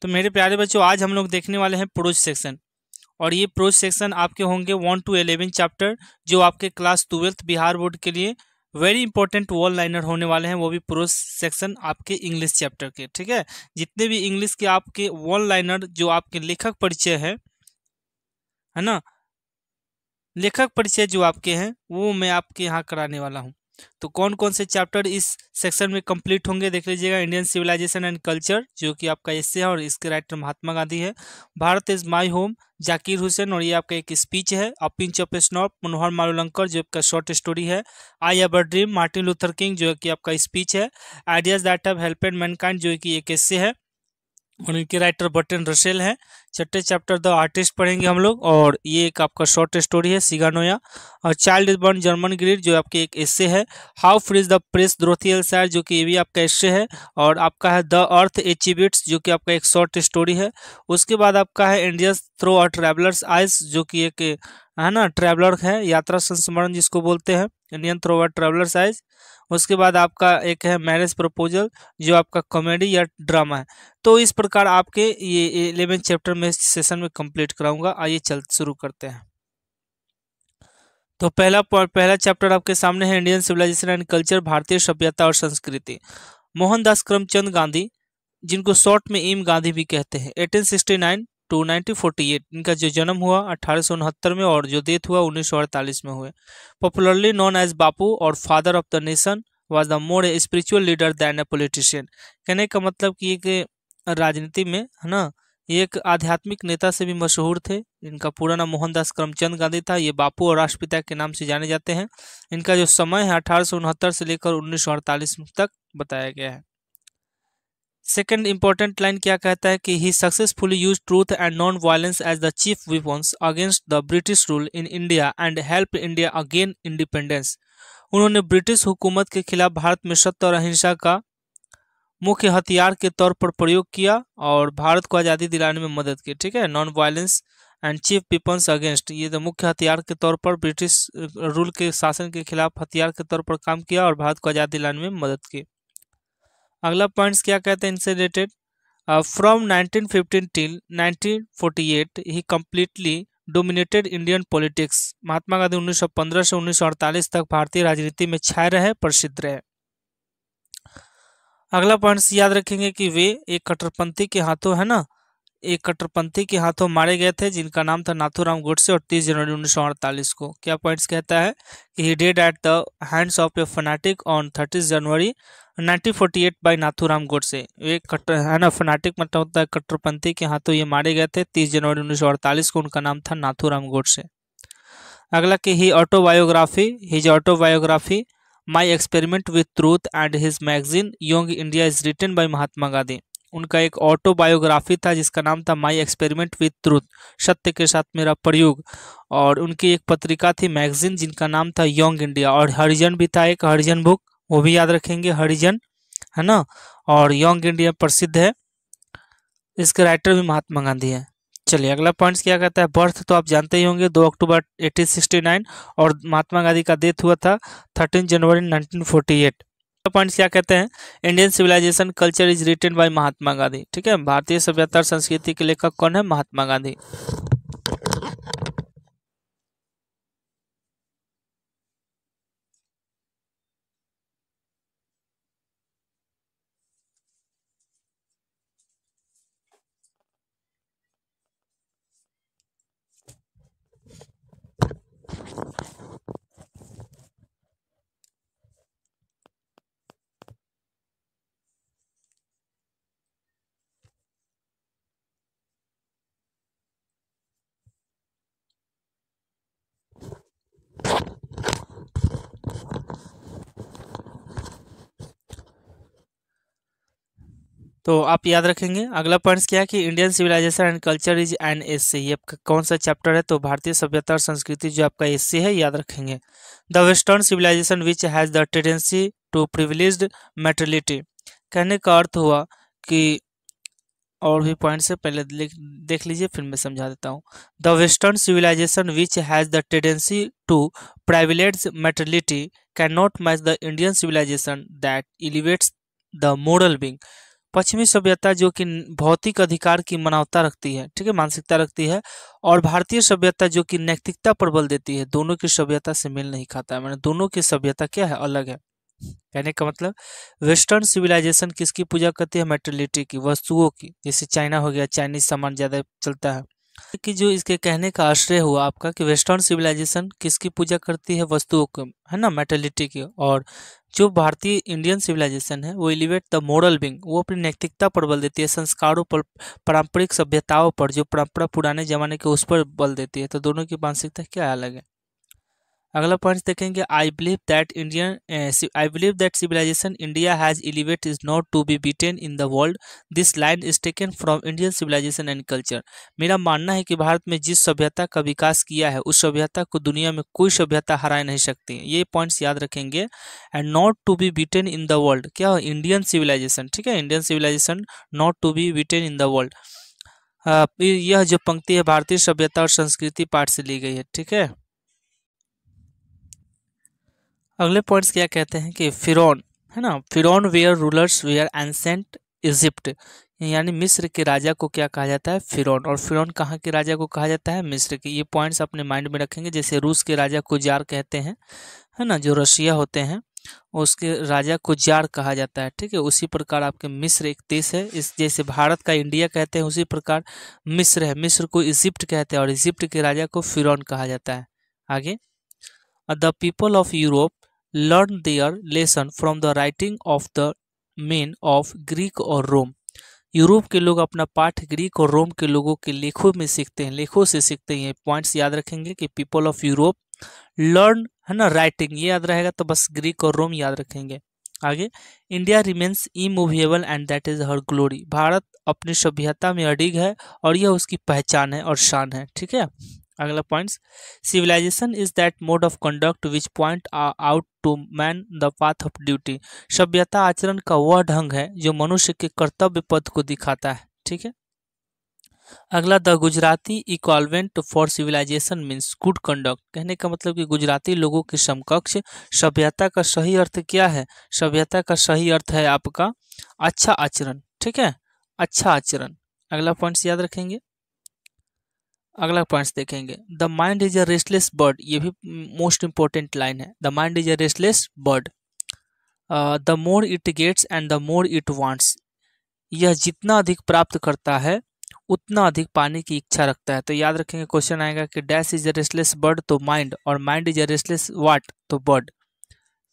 तो मेरे प्यारे बच्चों, आज हम लोग देखने वाले हैं प्रोज सेक्शन। और ये प्रोज सेक्शन आपके होंगे 1 to 11 चैप्टर, जो आपके क्लास 12th बिहार बोर्ड के लिए वेरी इंपॉर्टेंट वॉल लाइनर होने वाले हैं। वो भी प्रोज सेक्शन आपके इंग्लिश चैप्टर के, ठीक है। जितने भी इंग्लिश के आपके वॉल लाइनर जो आपके लेखक परिचय है ना, लेखक परिचय जो आपके हैं वो मैं आपके यहाँ कराने वाला हूँ। तो कौन कौन से चैप्टर इस सेक्शन में कंप्लीट होंगे देख लीजिएगा। इंडियन सिविलाइजेशन एंड कल्चर, जो कि आपका एस्से है और इसके राइटर महात्मा गांधी है। Bharat is my home, Zakir Hussain, और ये आपका एक स्पीच है। अ पिंच ऑफ स्नॉप, मनोहर मालवलंकर, जो आपका शॉर्ट स्टोरी है। आई have a dream, Martin Luther king, जो कि आपका स्पीच है। Ideas that have helped Mankind, जो कि एक एस्से है और इनके राइटर बर्टन रसेल हैं। छठे चैप्टर द आर्टिस्ट पढ़ेंगे हम लोग, और ये एक आपका शॉर्ट स्टोरी है, सिगानोया। और child is born German greed, जो आपके एक एस्से है। How free is the press, Dorothy L Sayers, जो कि ये भी आपका एस्से है। और आपका है द अर्थ एचिबिट्स, जो कि आपका एक शॉर्ट स्टोरी है। उसके बाद आपका है India through a traveller's eyes, जो कि एक है ना ट्रैवलर है, यात्रा संस्मरण जिसको बोलते हैं, Indian through a traveller's eyes. उसके बाद आपका एक है मैरिज प्रपोजल, जो आपका कॉमेडी या ड्रामा है। तो इस प्रकार आपके ये 11 चैप्टर में सेशन में कंप्लीट कराऊंगा। आइए चल शुरू करते हैं। तो पहला चैप्टर आपके सामने है इंडियन सिविलाइजेशन एंड कल्चर, भारतीय सभ्यता और संस्कृति। मोहनदास करमचंद गांधी, जिनको शॉर्ट में इम गांधी भी कहते हैं, 1869 टू 1948 इनका जो जन्म हुआ 1869 में, और जो डेथ हुआ 1948 में हुए। पॉपुलरली नोन एज बापू और father of the nation, was the more a spiritual leader than a politician. कहने का मतलब कि एक राजनीति में है ना, ये एक आध्यात्मिक नेता से भी मशहूर थे। इनका पूरा नाम मोहनदास करमचंद गांधी था। ये बापू और राष्ट्रपिता के नाम से जाने जाते हैं। इनका जो समय है 1869 से लेकर 1948 तक बताया गया है। सेकंड इंपॉर्टेंट लाइन क्या कहता है कि he successfully use truth and non violence as the chief weapons against the British rule in India and help India again independence. उन्होंने ब्रिटिश हुकूमत के खिलाफ भारत में सत्य और अहिंसा का मुख्य हथियार के तौर पर प्रयोग किया और भारत को आज़ादी दिलाने में मदद की, ठीक है। Non violence and chief weapons against, ये तो मुख्य हथियार के तौर पर ब्रिटिश रूल के शासन के खिलाफ हथियार के तौर पर काम किया और भारत को आज़ादी दिलाने में मदद की। अगला पॉइंट्स क्या कहते हैं इनसे related. From 1915 till 1948 he completely dominated Indian politics. Mahatma Gandhi 1915 से 1948 तक भारतीय राजनीति में छाए रहे, प्रसिद्ध रहे। अगला पॉइंट्स याद रखेंगे कि वे एक कट्टरपंथी के हाथों है ना, एक कट्टरपंथी के हाथों मारे गए थे, जिनका नाम था नाथूराम गोडसे, और 30 जनवरी 1948 को। क्या पॉइंट्स कहता है कि he dead at the hands of a fanatic on 30 January 1948 by Nathuram Godse. एक कट्टर है ना, फनाटिक मतलब होता है कट्टरपंथी के हाथों ये मारे गए थे 30 जनवरी 1948 को। उनका नाम था नाथूराम गोडसे। अगला कि he autobiography, his autobiography my experiment with truth and his magazine Young India is written by Mahatma Gandhi. उनका एक ऑटोबायोग्राफी था जिसका नाम था माई एक्सपेरिमेंट विथ ट्रूथ, सत्य के साथ मेरा प्रयोग। और उनकी एक पत्रिका थी मैगजीन जिनका नाम था यंग इंडिया। और हरिजन भी था, एक हरिजन बुक, वो भी याद रखेंगे, हरिजन है ना। और यंग इंडिया प्रसिद्ध है, इसके राइटर भी महात्मा गांधी है। चलिए अगला पॉइंट्स क्या कहता है। बर्थ तो आप जानते ही होंगे, 2 अक्टूबर 1869, और महात्मा गांधी का डेथ हुआ था 13 जनवरी 1948। पॉइंट्स क्या कहते हैं। Indian civilisation culture is written by Mahatma Gandhi, ठीक है। भारतीय सभ्यता और संस्कृति के लेखक कौन है, महात्मा गांधी। तो आप याद रखेंगे। अगला पॉइंट्स क्या है कि Indian civilisation and culture is an essay. ये आपका कौन सा चैप्टर है, तो भारतीय सभ्यता और संस्कृति जो आपका एस्से है, याद रखेंगे। The western civilisation which has the tendency to privileged materiality. कहने का अर्थ हुआ कि, और भी पॉइंट्स है, पहले देख लीजिए फिर मैं समझा देता हूँ। The western civilisation which has the tendency to privilege materiality can not match the Indian civilisation that elevates the moral being. पश्चिमी सभ्यता जो कि भौतिक अधिकार की मानवता रखती है, ठीक है, मानसिकता रखती है, और भारतीय सभ्यता जो कि नैतिकता पर बल देती है, दोनों की सभ्यता से मेल नहीं खाता है। मैंने दोनों की सभ्यता क्या है, अलग है। कहने का मतलब वेस्टर्न सिविलाइजेशन किसकी पूजा करती है, मेटेरियलिटी की, वस्तुओं की, जैसे चाइना हो गया, चाइनीज सामान ज्यादा चलता है। कि जो इसके कहने का आश्रय हुआ आपका कि वेस्टर्न सिविलाइजेशन किसकी पूजा करती है, वस्तुओं को, है ना, मेटेरियलिटी की, और जो भारतीय इंडियन सिविलाइजेशन है वो एलिवेट द मोरल बिंग, वो अपनी नैतिकता पर बल देती है, संस्कारों पर, पारंपरिक सभ्यताओं पर, जो परंपरा पुराने जमाने के उस पर बल देती है। तो दोनों की मानसिकता क्या अलग है। अगला पॉइंट देखेंगे, I believe that civilization India has elevate is not to be beaten in the world. This line is taken from Indian civilisation and culture. मेरा मानना है कि भारत में जिस सभ्यता का विकास किया है उस सभ्यता को दुनिया में कोई सभ्यता हरा नहीं सकती। ये पॉइंट्स याद रखेंगे। And not to be beaten in the world, क्या इंडियन सिविलाइजेशन, ठीक है, Indian civilization not to be beaten in the world. यह जो पंक्ति है भारतीय सभ्यता और संस्कृति पाठ से ली गई है, ठीक है। अगले पॉइंट्स क्या कहते हैं कि फिरौन, है ना, फिरौन were rulers were ancient Egypt, यानी मिस्र के राजा को क्या कहा जाता है, फिरौन। और फिरौन कहाँ के राजा को कहा जाता है, मिस्र के। ये पॉइंट्स अपने माइंड में रखेंगे। जैसे रूस के राजा को जार कहते हैं, है ना, जो रशिया होते हैं उसके राजा को जार कहा जाता है, ठीक है। उसी प्रकार आपके मिस्र एक देश है, इस जैसे भारत का इंडिया कहते हैं उसी प्रकार मिस्र है, मिस्र को इजिप्ट कहते हैं और इजिप्ट के राजा को फिरौन कहा जाता है। आगे, the people of Europe learn their lesson from the writing of the men of Greek और रोम। यूरोप के लोग अपना पाठ ग्रीक और रोम के लोगों के लेखों में सीखते हैं, लेखों से सीखते हैं। पॉइंट्स याद रखेंगे कि पीपल ऑफ यूरोप लर्न, है ना, राइटिंग, ये याद रहेगा तो बस ग्रीक और रोम याद रखेंगे। आगे, India remains immovable and that is her glory. Bharat अपनी सभ्यता में अडिग है और यह उसकी पहचान है और शान है, ठीक है। अगला points, civilization is that mode of conduct which point out to man the path of duty. सभ्यता आचरण का वह ढंग है जो मनुष्य के कर्तव्य पथ को दिखाता है, ठीक है। अगला, the Gujarati equivalent for civilisation means good conduct. कहने का मतलब कि गुजराती लोगों के समकक्ष सभ्यता का सही अर्थ क्या है, सभ्यता का सही अर्थ है आपका अच्छा आचरण, ठीक है, अच्छा आचरण। अगला पॉइंट्स याद रखेंगे। अगला पॉइंट्स देखेंगे, the mind is a restless bird. ये भी मोस्ट इंपॉर्टेंट लाइन है, the mind is a restless bird, the more it gets and the more it wants. यह जितना अधिक प्राप्त करता है उतना अधिक पाने की इच्छा रखता है। तो याद रखेंगे, क्वेश्चन आएगा कि dash is a restless bird तो माइंड, और mind is a restless what तो बर्ड,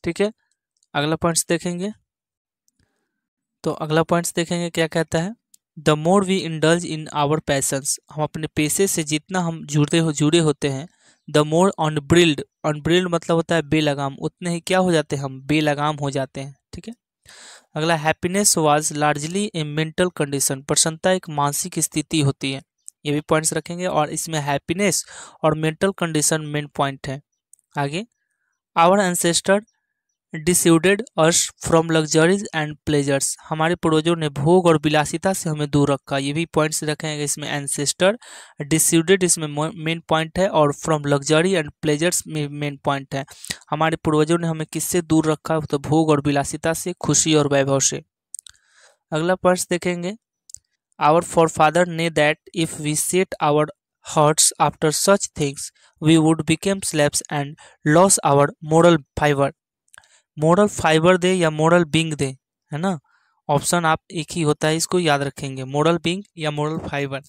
ठीक है। अगला पॉइंट्स देखेंगे, तो अगला पॉइंट्स देखेंगे क्या कहता है, the more we indulge in our passions. हम अपने पेशे से जितना हम जुड़े होते हैं, द मोर अनब्रिल्ड, अनब्रिल्ड मतलब होता है बेलगाम, उतने ही क्या हो जाते हैं, हम बेलगाम हो जाते हैं, ठीक है। अगला, happiness was largely A mental condition. प्रसन्नता एक मानसिक स्थिति होती है, ये भी पॉइंट्स रखेंगे, और इसमें हैप्पीनेस और मेंटल कंडीशन मेन पॉइंट है। आगे, our ancestor dissuaded us from luxuries and pleasures. हमारे पूर्वजों ने भोग और विलासिता से हमें दूर रखा, ये भी पॉइंट्स रखेंगे। इसमें एंसेस्टर, डिस्यूडेड इसमें मेन पॉइंट है, और फ्रॉम लग्जरी एंड प्लेजर्स में मेन पॉइंट है। हमारे पूर्वजों ने हमें किससे दूर रखा, तो भोग और विलासिता से, खुशी और वैभव से। अगला पॉइंट्स देखेंगे, आवर फॉरफादर ने that if we set our hearts after such things we would became slaves and loss our moral fibre. Moral fibre दे या मोरल बिंग दे, है ना, ऑप्शन आप एक ही होता है, इसको याद रखेंगे, मोरल बिंग या मोरल फाइबर।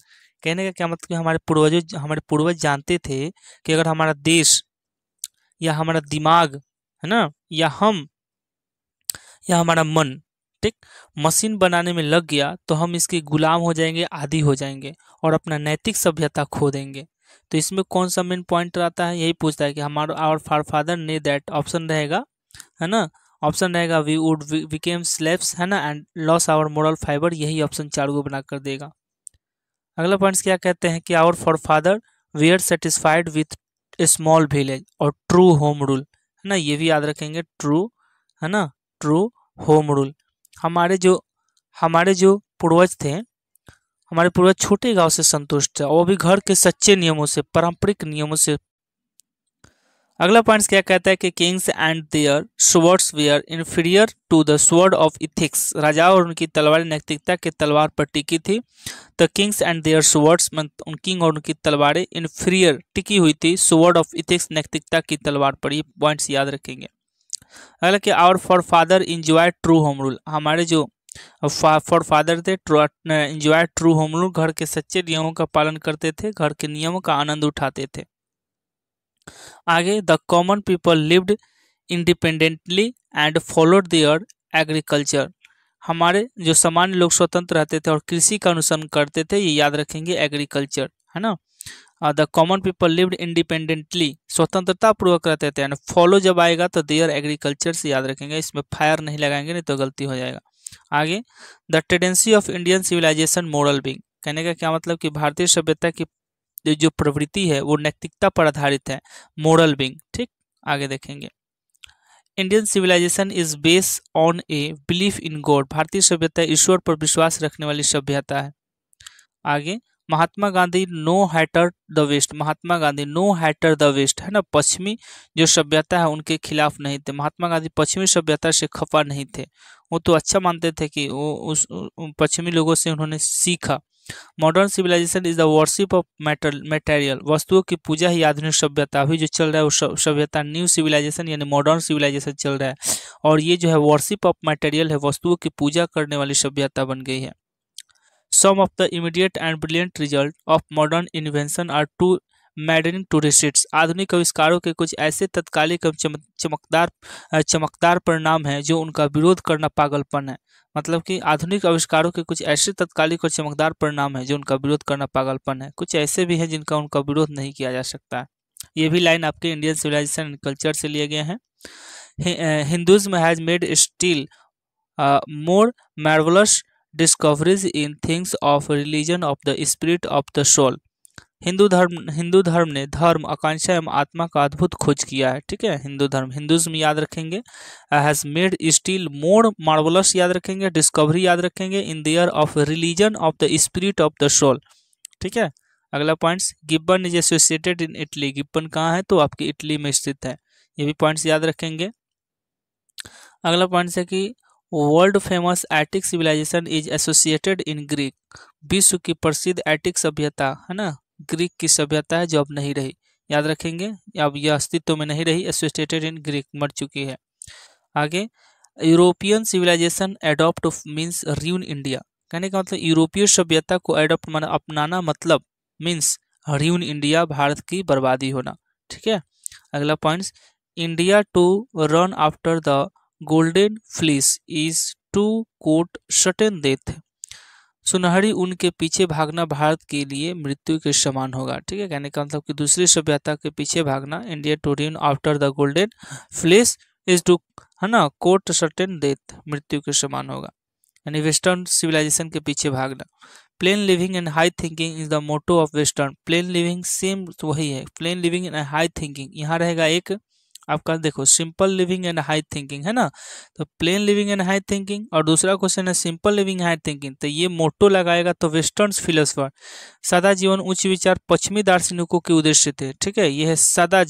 कहने का क्या मतलब कि हमारे पूर्वज जानते थे कि अगर हमारा देश या हमारा दिमाग, है ना, या हम या हमारा मन, ठीक, मशीन बनाने में लग गया तो हम इसके गुलाम हो जाएंगे, आदी हो जाएंगे और अपना नैतिक सभ्यता खो देंगे। तो इसमें कौन सा मेन पॉइंट आता है, यही पूछता है कि हमारा आवर फादर ने दैट, ऑप्शन रहेगा, है ना, ऑप्शन रहेगा वी वुड बिकेम स्लेव्स, है ना, and loss our moral fibre. यही ऑप्शन 4 को बना कर देगा। अगला पॉइंट्स क्या कहते हैं कि our forefather we are satisfied with a small village और ट्रू होम रूल, है ना, ये भी याद रखेंगे, ट्रू, है ना, ट्रू होम रूल। हमारे जो पूर्वज थे, हमारे पूर्वज छोटे गांव से संतुष्ट थे, और वो भी घर के सच्चे नियमों से, पारंपरिक नियमों से। अगला पॉइंट क्या कहता है कि kings and their swords were inferior to the sword of ethics. राजाओं और उनकी तलवारें नैतिकता के तलवार पर टिकी थी। The kings and their swords, उन किंग और उनकी तलवारें इन्फीरियर टिकी हुई थी स्वॉर्ड ऑफ इथिक्स नैतिकता की तलवार पर। ये पॉइंट्स याद रखेंगे। अगला कि hour for father enjoy true home rule. हमारे जो फॉर फादर थे इंजॉय ट्रू होम रूल, घर के सच्चे नियमों का पालन करते थे, घर के नियमों का आनंद उठाते थे। आगे the common people lived independently and followed there agriculture. हमारे जो सामान्य लोग स्वतंत्र रहते थे और कृषि का अनुसरण करते थे, ये याद रखेंगे एग्रीकल्चर, है ना। The common people lived independently, स्वतंत्रता पूर्वक रहते थे, एंड फॉलो जब आएगा तो देयर एग्रीकल्चर से याद रखेंगे, इसमें फायर नहीं लगाएंगे नहीं तो गलती हो जाएगा। आगे the tendency of Indian civilization moral being. कहने का क्या मतलब कि भारतीय सभ्यता की जो प्रवृत्ति है वो नैतिकता पर आधारित है, मोरल बीइंग। ठीक, आगे देखेंगे। Indian civilization is based on a belief in God. भारतीय सभ्यता ईश्वर पर विश्वास रखने वाली सभ्यता है। आगे Mahatma Gandhi no hater the west. Mahatma Gandhi no hater the west, है ना, पश्चिमी जो सभ्यता है उनके खिलाफ नहीं थे। महात्मा गांधी पश्चिमी सभ्यता से खफा नहीं थे, वो तो अच्छा मानते थे कि वो उस पश्चिमी लोगों से उन्होंने सीखा। Modern civilization is the worship of material. वस्तुओं की पूजा ही आधुनिक सभ्यता। अभी जो चल रहा है वो सभ्यता न्यू सिविलाइजेशन यानी मॉडर्न सिविलाइजेशन चल रहा है, और ये जो है वर्शिप ऑफ मटेरियल है, वस्तुओं की पूजा करने वाली सभ्यता बन गई है। Some of the immediate and brilliant result of modern invention are too maddening to resist। आधुनिक आविष्कारों के कुछ ऐसे तत्कालिक चमकदार परिणाम हैं जो उनका विरोध करना पागलपन है। मतलब कि आधुनिक आविष्कारों के कुछ ऐसे तत्कालिक और चमकदार परिणाम हैं जो उनका विरोध करना पागलपन है, कुछ ऐसे भी हैं जिनका उनका विरोध नहीं किया जा सकता। ये भी लाइन आपके इंडियन सिविलाइजेशन एंड कल्चर से लिए गए हैं। Hinduism has made still more marvellous discoveries in things of religion of the spirit of the soul. Hindu धर्म ने धर्म, आकांक्षा एवं आत्मा का अद्भुत खोज किया है। ठीक है, हिंदू धर्म, हिंदुइज्म याद रखेंगे। Has made still more marvellous याद रखेंगे, डिस्कवरी याद रखेंगे, in their of religion of the spirit of the soul. ठीक है, अगला points, Gibbon is associated in Italy. Gibbon कहाँ है तो आपकी इटली में स्थित है, ये भी पॉइंट्स याद रखेंगे। अगला पॉइंट्स है कि world famous Attic civilization is associated in Greek. विश्व की प्रसिद्ध एटिक सभ्यता, है ना, ग्रीक की सभ्यता है जो अब नहीं रही, याद रखेंगे, अब यह अस्तित्व में नहीं रही, एसोसिएटेड इन ग्रीक, मर चुकी है। आगे European civilization adopt means ruin India. कहने का मतलब यूरोपीय सभ्यता को एडॉप्ट माना अपनाना, मतलब मीन्स र्यून इंडिया, भारत की बर्बादी होना। ठीक है, अगला points, India to run after the golden fleece is to court certain death. सुनहरी ऊन के पीछे भागना भारत के लिए मृत्यु के समान होगा। ठीक है, कहने का मतलब कि दूसरी सभ्यता के पीछे भागना, India to run after the golden fleece is to, है ना, कोट सर्टेन डेथ, मृत्यु के समान होगा, यानी वेस्टर्न सिविलाइजेशन के पीछे भागना। Plain living and high thinking is the motto of western. Plain living same वही है, plain living and high thinking. यहाँ रहेगा एक आपका, देखो, simple living and high thinking, है ना, तो plain living and high thinking, और दूसरा क्वेश्चन है सिंपल लिविंग हाई थिंकिंग, तो ये मोटो लगाएगा तो वेस्टर्न फिलोसफर। सादा जीवन उच्च विचार पश्चिमी दार्शनिकों के उद्देश्य थे। ठीक है, यह है सादा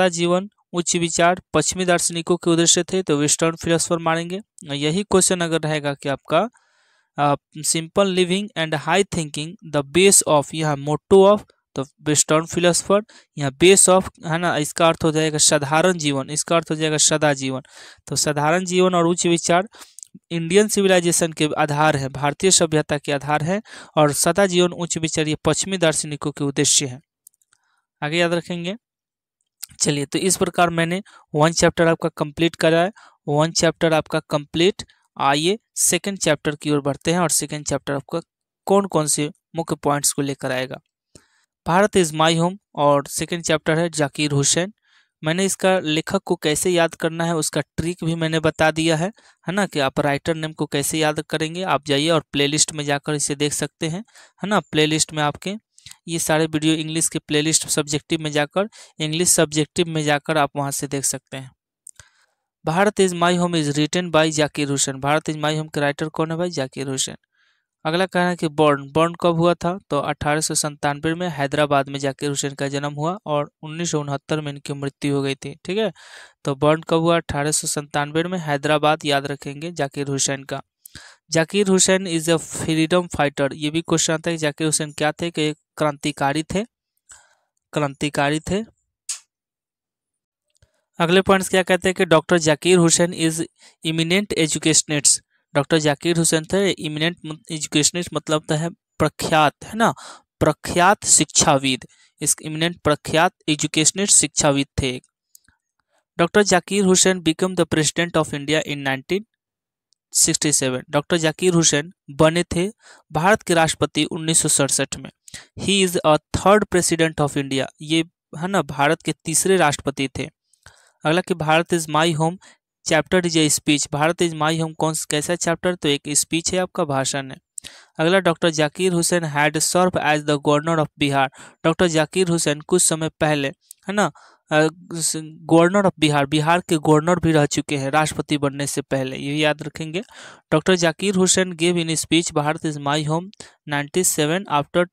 जीवन उच्च विचार पश्चिमी दार्शनिकों के उद्देश्य थे, तो वेस्टर्न फिलोसफर मारेंगे। यही क्वेश्चन अगर रहेगा कि आपका simple living and high thinking the base of, यहाँ मोटो ऑफ, तो वेस्टर्न फिलोसफर, यहाँ बेस ऑफ, है ना, इसका अर्थ हो जाएगा साधारण जीवन, इसका अर्थ हो जाएगा सदा जीवन। तो साधारण जीवन और उच्च विचार इंडियन सिविलाइजेशन के आधार है, भारतीय सभ्यता के आधार है, और सदा जीवन उच्च विचार ये पश्चिमी दार्शनिकों के उद्देश्य है। आगे याद रखेंगे। चलिए, तो इस प्रकार मैंने 1 चैप्टर आपका कंप्लीट करा है, 1 चैप्टर आपका कंप्लीट। आइए सेकंड चैप्टर की ओर बढ़ते हैं, और सेकंड चैप्टर आपका कौन कौन से मुख्य पॉइंट्स को लेकर आएगा। भारत इज माई होम, और सेकंड चैप्टर है जाकिर हुसैन। मैंने इसका लेखक को कैसे याद करना है उसका ट्रिक भी मैंने बता दिया है ना, कि आप राइटर नेम को कैसे याद करेंगे। आप जाइए और प्लेलिस्ट में जाकर इसे देख सकते हैं, है ना। प्लेलिस्ट में आपके ये सारे वीडियो इंग्लिश के प्लेलिस्ट सब्जेक्टिव में जाकर, इंग्लिश सब्जेक्टिव में जाकर आप वहां से देख सकते हैं। Bharat is my home is written by Zakir Hussain. Bharat is my home के राइटर कौन है भाई? जाकिर हुसैन। अगला कहना है कि बर्न बर्न कब हुआ था, तो 1897 में हैदराबाद में जाकिर हुसैन का जन्म हुआ और 1969 में इनकी मृत्यु हो गई थी। ठीक है, तो बर्न कब हुआ, 1897 में, हैदराबाद, याद रखेंगे जाकिर हुसैन का। Zakir Hussain is a freedom fighter, ये भी क्वेश्चन आता है कि जाकिर हुसैन क्या थे, कि क्रांतिकारी थे, क्रांतिकारी थे। अगले पॉइंट्स क्या कहते हैं कि doctor Zakir Hussain is eminent educationist. Doctor Zakir Hussain थे इमिनेंट एजुकेशनिस्ट, मतलब होता है प्रख्यात, है ना, प्रख्यात शिक्षाविद। इस इमिनेंट प्रख्यात एजुकेशनिस्ट शिक्षाविद थे। Doctor Zakir Hussain become the president of India in 1967। Doctor Zakir Hussain बने थे भारत के राष्ट्रपति 1967 में। He is a third president of India, ये है ना भारत के तीसरे राष्ट्रपति थे। अगला कि Bharat is my home chapter is a speech. Bharat is my home कौन कैसा चैप्टर, तो एक स्पीच है, आपका भाषण है। अगला doctor Zakir Hussain had serve as the governor of Bihar. Doctor Zakir Hussain कुछ समय पहले, है ना, गवर्नर ऑफ बिहार, बिहार के गवर्नर भी रह चुके हैं राष्ट्रपति बनने से पहले, ये याद रखेंगे। Doctor Zakir Hussain gave in speech Bharat is my home 97 after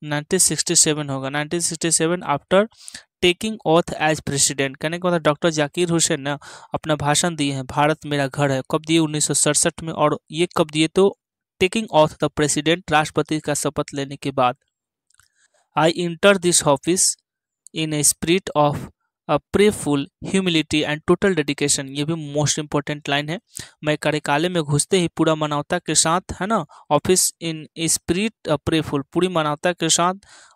1967 होगा, 1967 after taking oath as president. कहने का मतलब डॉक्टर जाकिर हुसैन ने अपना भाषण दिए हैं भारत मेरा घर है, कब दिए, 1967 में, और ये कब दिए, तो टेकिंग ऑथ द प्रेसिडेंट, राष्ट्रपति का शपथ लेने के बाद। I enter this office in a spirit of prayerful humility and total dedication, ये भी मोस्ट इंपॉर्टेंट लाइन है। मैं कार्यकालय में घुसते ही पूरा मानवता के साथ, है ना, ऑफिस इन स्पिरिट प्रेफुल, पूरी मानवता के साथ,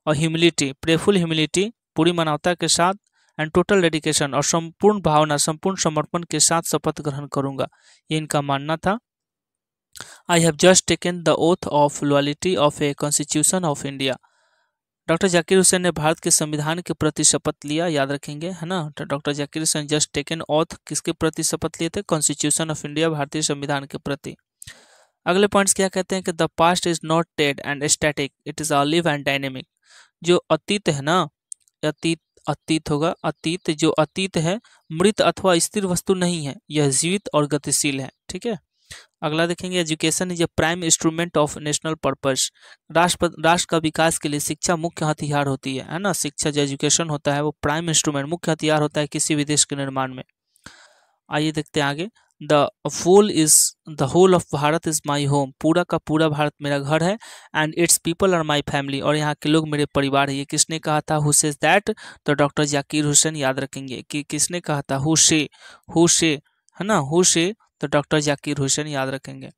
और ह्यूमिलिटी, प्रेफुल ह्यूमिलिटी, पूरी मानवता के साथ, एंड टोटल डेडिकेशन, और संपूर्ण भावना, संपूर्ण समर्पण के साथ शपथ ग्रहण करूंगा, ये इनका मानना था। I have just taken the oath of loyalty of a constitution of India. Doctor Zakir Hussain ने भारत के संविधान के प्रति शपथ लिया, याद रखेंगे, है ना। Doctor Zakir Hussain just taken auth किसके प्रति शपथ लिए थे, कॉन्स्टिट्यूशन ऑफ इंडिया, भारतीय संविधान के प्रति। अगले पॉइंट्स क्या कहते हैं कि the past is not dead and static, it is live and dynamic. जो अतीत है ना, अतीत, अतीत होगा, अतीत, जो अतीत है मृत अथवा स्थिर वस्तु नहीं है, यह जीवित और गतिशील है। ठीक है, अगला देखेंगे education is a prime instrument of national purpose. राष्ट्र का विकास के लिए शिक्षा मुख्य हथियार होती है ना। शिक्षा जो एजुकेशन होता है वो प्राइम इंस्ट्रूमेंट, मुख्य हथियार होता है किसी भी देश के निर्माण में। आइए देखते हैं आगे। The whole of Bharat is my home, पूरा का पूरा भारत मेरा घर है। And its people are my family, और यहाँ के लोग मेरे परिवार है। ये किसने कहा था, हु सेज दैट, तो डॉक्टर जाकिर हुसैन, याद रखेंगे कि किसने कहा था, हु से, है ना, हु से, तो डॉक्टर जाकिर हुसैन, याद रखेंगे।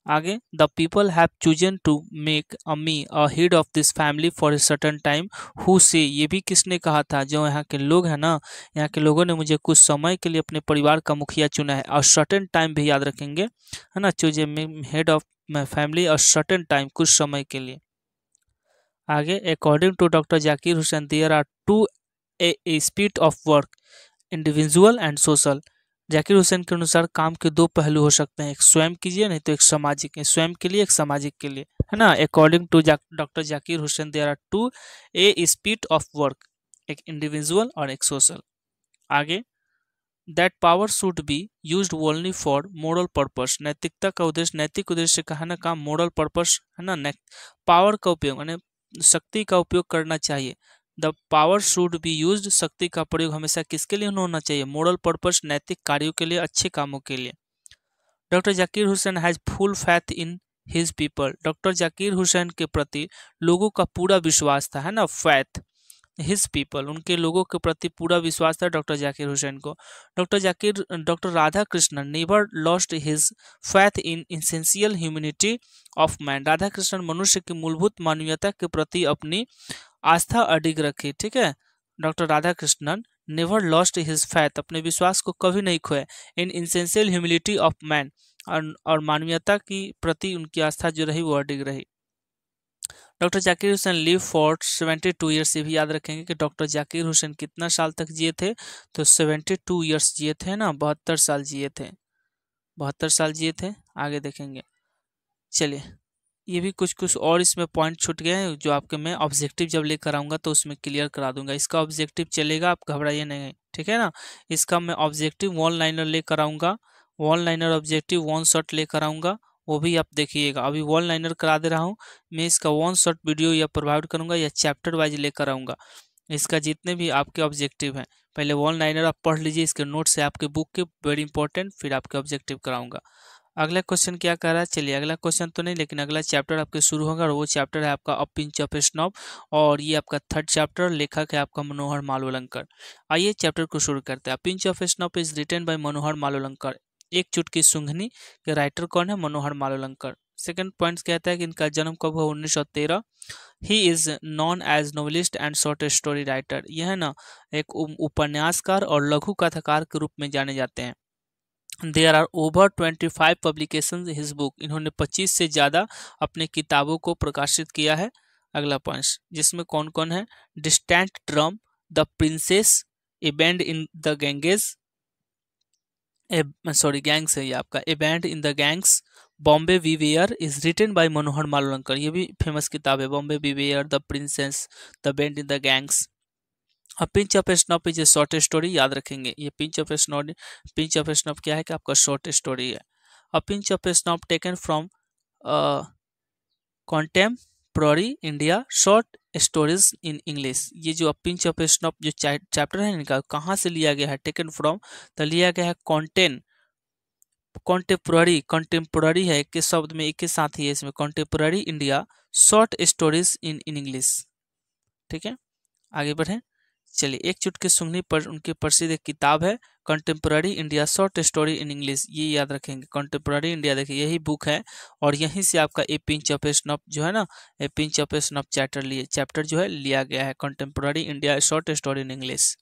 आगे, the people have chosen to make me a head of this family for a certain time, who say, ये भी किसने कहा था, जो यहाँ के लोग हैं ना, यहाँ के लोगों ने मुझे कुछ समय के लिए अपने परिवार का मुखिया चुना है, और सर्टन टाइम भी याद रखेंगे, है ना, choose a head of my family और सर्टन टाइम, कुछ समय के लिए। आगे, according to doctor Zakir Hussain there are two a speed of work, individual and social. Zakir Hussain के अनुसार काम के दो पहलू हो सकते हैं, एक स्वयं कीजिए, नहीं तो एक सामाजिक, स्वयं के लिए, एक सामाजिक के लिए, है ना। According to doctor Zakir Hussain there are two a speed of work, एक इंडिविजुअल और एक सोशल। आगे, that power should be used only for moral purpose, नैतिकता का उद्देश्य, नैतिक उद्देश्य से कहा ना काम, मोरल पर्पस, है ना। पावर का उपयोग यानी शक्ति का उपयोग करना चाहिए। The power should be used, शक्ति का प्रयोग हमेशा किसके लिए होना चाहिए, मोरल पर्पस, नैतिक कार्यों के लिए, अच्छे कामों के लिए। Doctor Zakir Hussain has full faith in his people, doctor Zakir Hussain के प्रति लोगों का पूरा विश्वास था, है ना, फैथ, हिज पीपल, उनके लोगों के प्रति पूरा विश्वास था डॉक्टर जाकिर हुसैन को। Doctor Radha Krishnan never lost his faith in essential humanity of man, Radha Krishnan मनुष्य की मूलभूत मानवीयता के प्रति अपनी आस्था अडिग रखी। ठीक है, doctor Radha Krishnan never lost his faith, अपने विश्वास को कभी नहीं खोए, इन एसेंशियल ह्यूमिलिटी ऑफ मैन, और मानवीयता की प्रति उनकी आस्था जो रही वो अडिग रही। Doctor Zakir Hussain live for 72 years, ये भी याद रखेंगे कि डॉक्टर जाकिर हुसैन कितना साल तक जिए थे, तो 72 ईयर्स जिए थे ना, 72 साल जिए थे, 72 साल जिए थे। आगे देखेंगे, चलिए, ये भी कुछ कुछ और इसमें पॉइंट छूट गए हैं, जो आपके मैं ऑब्जेक्टिव जब लेकर आऊँगा तो उसमें क्लियर करा दूंगा। इसका ऑब्जेक्टिव चलेगा, आप घबराइए नहीं, ठीक है ना। इसका मैं ऑब्जेक्टिव वन लाइनर लेकर आऊँगा, one liner objective, one shot लेकर आऊँगा, वो भी आप देखिएगा। अभी वन लाइनर करा दे रहा हूँ मैं, इसका वन शॉट वीडियो या प्रोवाइड करूँगा या चैप्टर वाइज लेकर आऊँगा। इसका जितने भी आपके ऑब्जेक्टिव हैं, पहले वन लाइनर आप पढ़ लीजिए, इसके नोट्स है आपके बुक के वेरी इंपॉर्टेंट, फिर आपके ऑब्जेक्टिव कराऊंगा। अगला क्वेश्चन क्या कर रहा है, चलिए अगला क्वेश्चन तो नहीं, लेकिन अगला चैप्टर आपके शुरू होगा और वो चैप्टर है आपका अ पिंच ऑफ स्नॉब, और ये आपका थर्ड चैप्टर, लेखक है आपका मनोहर मालवलंकर। आइए चैप्टर को शुरू करते हैं। Pinch of snuff is written by Manohar Malgonkar. एक चुटकी सूंघनी के राइटर कौन है, मनोहर मालवलंकर। सेकंड पॉइंट कहता है कि इनका जन्म कब हुआ, 1913। He is known as novelist and short story writer. यह है ना एक उपन्यासकार और लघु कथाकार के रूप में जाने जाते हैं। There are over 25 publication his book. इन्होंने 25 से ज़्यादा अपने किताबों को प्रकाशित किया है। अगला पॉइंट, जिसमें कौन कौन है, distant drum, the princes, a bend in the Ganges, Ganges है ये आपका, a bend in the Ganges, Bombay beware is written by Manohar Malgonkar. ये भी फेमस किताब है, Bombay beware, the princes, the bend in the Ganges. अब pinch of snuff is a short story, याद रखेंगे ये पिंच ऑफ स्नॉप क्या है कि आपका शॉर्ट स्टोरी है। A pinch of snuff taken from contemporary India short stories in English. ये जो पिंच ऑफ स्नॉप जो चैप्टर है इनका कहाँ से लिया गया है, टेकन फ्रॉम, तो लिया गया है कॉन्टेम्प्ररी है, एक शब्द में एक के साथ ही है इसमें, contemporary India short stories in English. ठीक है, आगे बढ़ें। चलिए, एक चुटकी सूंघनी पर उनकी प्रसिद्ध एक किताब है contemporary India short story in English, ये याद रखेंगे। कंटेम्प्ररी इंडिया देखिए यही बुक है, और यहीं से आपका ए पिंच ऑफ स्नॉप जो है ना, ए पिंच ऑफ स्नॉप चैप्टर जो है लिया गया है, contemporary India short story in English.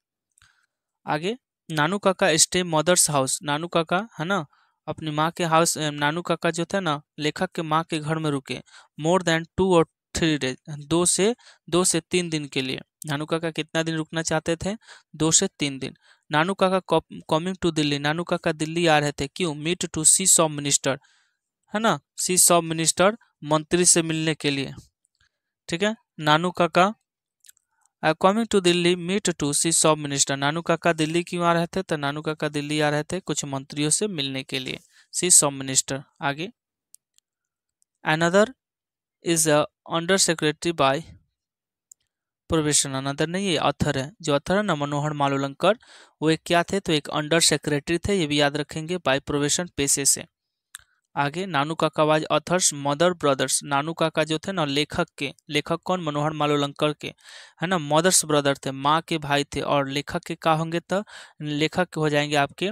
आगे, नानू काका स्टे मदर्स हाउस। नानू काका है ना अपनी माँ के हाउस, नानू काका जो थे ना लेखक के माँ के घर में रुके मोर देन 2 और 3 डेज, 2 से 3 दिन के लिए। नानू काका कितना दिन रुकना चाहते थे, 2 से 3 दिन। नानू काका कमिंग टू दिल्ली, नानू काका दिल्ली आ रहे थे, क्यों, meet to see sub minister, है ना, सी सब मिनिस्टर, मंत्री से मिलने के लिए। ठीक है, Nanu Kaka coming to Delhi meet to see sub minister. नानू काका दिल्ली क्यों आ रहे थे, तो नानू काका दिल्ली आ रहे थे कुछ मंत्रियों से मिलने के लिए, सी सब मिनिस्टर। आगे, another is under secretary by provision. Another नहीं, ये ऑथर है, जो ऑथर है ना मनोहर मालवलंकर, वो एक क्या थे, तो एक अंडर सेक्रेटरी थे, ये भी याद रखेंगे, बाय प्रोविशन पेशे से। आगे, नानू काका वाज ऑथर्स मदर ब्रदर्स। नानू काका जो थे ना लेखक कौन, मनोहर मालवलंकर के, है ना, मदर्स ब्रदर थे, माँ के भाई थे, और लेखक के क्या होंगे, तो लेखक हो जाएंगे आपके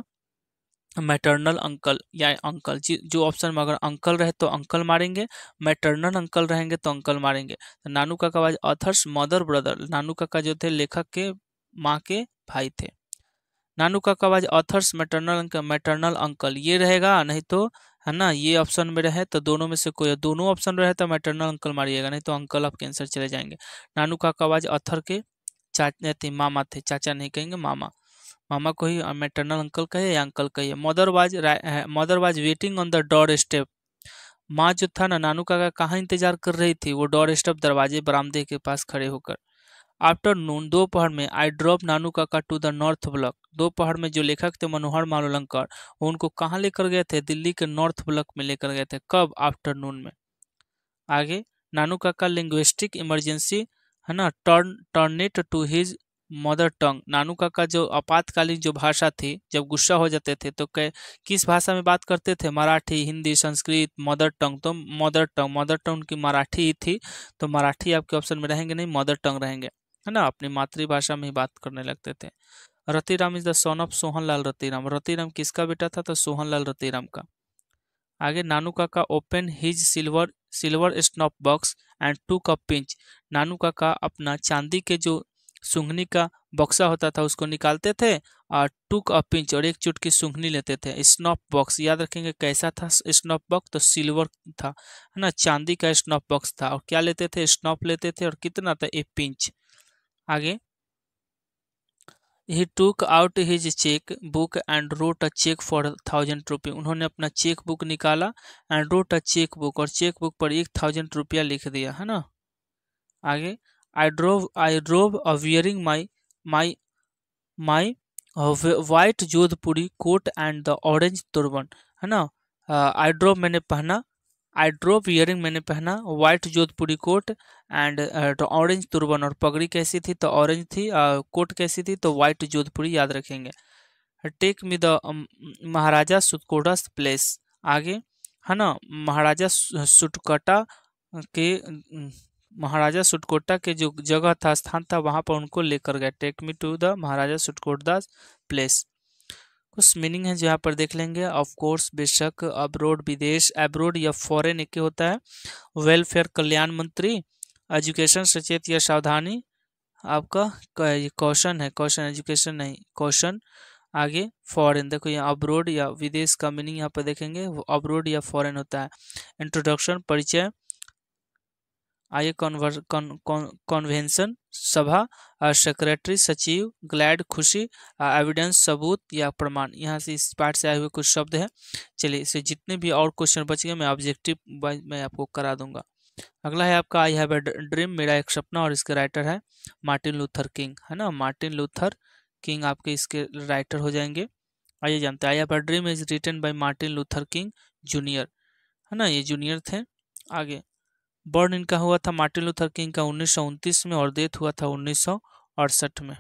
मैटरनल अंकल या अंकल। जो ऑप्शन में अगर अंकल रहे तो अंकल मारेंगे, मैटरनल अंकल रहेंगे तो अंकल मारेंगे। तो नानू काका वाज ऑथर्स मदर ब्रदर, नानू काका जो थे लेखक के माँ के भाई थे। नानू काका वाज ऑथर्स मैटरनल अंकल, ये रहेगा, नहीं तो है ना ये ऑप्शन में रहे तो दोनों में से कोई, दोनों ऑप्शन रहे तो मैटरनल अंकल मारिएगा, नहीं तो अंकल आप कैंसर चले जाएंगे। नानू काका वाज ऑथर के चाचा थे, मामा थे, चाचा नहीं कहेंगे, मामा, मामा को ही मैटरनल अंकल कहिए या अंकल कहिए। Mother was waiting on the door step. माँ जो था ना नानू काका कहाँ इंतजार कर रही थी, वो डोर स्टेप दरवाजे बरामदे के पास खड़े होकर। आफ्टरनून, दोपहर में, आई ड्रॉप नानू काका टू द नॉर्थ ब्लॉक। दोपहर में जो लेखक थे मनोहर मालवलंकर, वो उनको कहाँ लेकर गए थे, दिल्ली के नॉर्थ ब्लॉक में लेकर गए थे, कब, आफ्टरनून में। आगे, नानू काका लिंग्विस्टिक इमरजेंसी, है ना, टर्नेट टू हिज मदर टंग। नानू काका जो आपातकालीन जो भाषा थी, जब गुस्सा हो जाते थे तो किस भाषा में बात करते थे, मराठी, हिंदी, संस्कृत, मदर टंग, तो मदर टंग की मराठी ही थी, तो मराठी आपके ऑप्शन में रहेंगे नहीं, मदर टंग रहेंगे, है ना, अपनी मातृभाषा में ही बात करने लगते थे। Ratiram is the son of Sohanlal Ratiram. Ratiram किसका बेटा था, तो सोहनलाल रतिराम का। आगे, Nanu Kaka open his silver snuff box and took a pinch. नानू काका अपना चांदी के जो सूंघनी का बक्सा होता था उसको निकालते थे, और टूक अ पिंच, और एक चुटकी सूंघनी लेते थे। स्नॉप बॉक्स याद रखेंगे, कैसा था स्नॉप बॉक्स, तो सिल्वर था, है ना, चांदी का स्नॉप बॉक्स था, और क्या लेते थे, स्नॉप लेते थे, और कितना था, एक पिंच। आगे, he took out his cheque book and wrote a cheque for 1000 rupee. उन्होंने अपना चेक बुक निकाला and wrote a cheque book, और चेक बुक पर 1000 रुपया लिख दिया, है ना। आगे, I drove a wearing my white Jodhpuri coat and the orange turban, है ना। आई ड्रोव मैंने पहना, आई ड्रॉप इयरिंग मैंने पहना, white Jodhpuri coat and orange turban, और पगड़ी कैसी थी तो ऑरेंज थी, कोट कैसी थी तो व्हाइट जोधपुरी, याद रखेंगे। Take me the Maharaja Sutkota's place, आगे है ना, महाराजा सुटकोटा के महाराजा सुटकोटा के जो जगह था, स्थान था, वहां पर उनको लेकर गए। Take me to the Maharaja Sutkota's place. कुछ मीनिंग है जो यहाँ पर देख लेंगे। ऑफ कोर्स, बेशक, अब्रोड विदेश, एब्रोड या फॉरेन एक ही होता है। वेलफेयर कल्याण मंत्री, एजुकेशन सचेत या सावधानी, आपका क्वेश्चन है, क्वेश्चन एजुकेशन नहीं, क्वेश्चन। आगे फॉरेन, देखो यहाँ अब्रोड या विदेश का मीनिंग यहाँ पर देखेंगे, वो अब्रोड या फॉरेन होता है। इंट्रोडक्शन, परिचय। आइए कॉन्वेंशन, सभा। सेक्रेटरी, सचिव। ग्लैड, खुशी। एविडेंस, सबूत या प्रमाण। यहाँ से इस पार्ट से आए हुए कुछ शब्द हैं। चलिए, इसे जितने भी और क्वेश्चन बच गए मैं ऑब्जेक्टिव वाइज मैं आपको करा दूंगा। अगला है आपका आई हैव ए ड्रीम, मेरा एक सपना, और इसके राइटर है मार्टिन लूथर किंग, है ना, मार्टिन लूथर किंग आपके इसके राइटर हो जाएंगे। आइए जानते हैं। I have a dream is written by Martin Luther King junior, है ना, ये जूनियर थे। आगे बर्न इनका हुआ था मार्टिन लूथर किंग का 1929 में, और डेथ हुआ था 1968 में।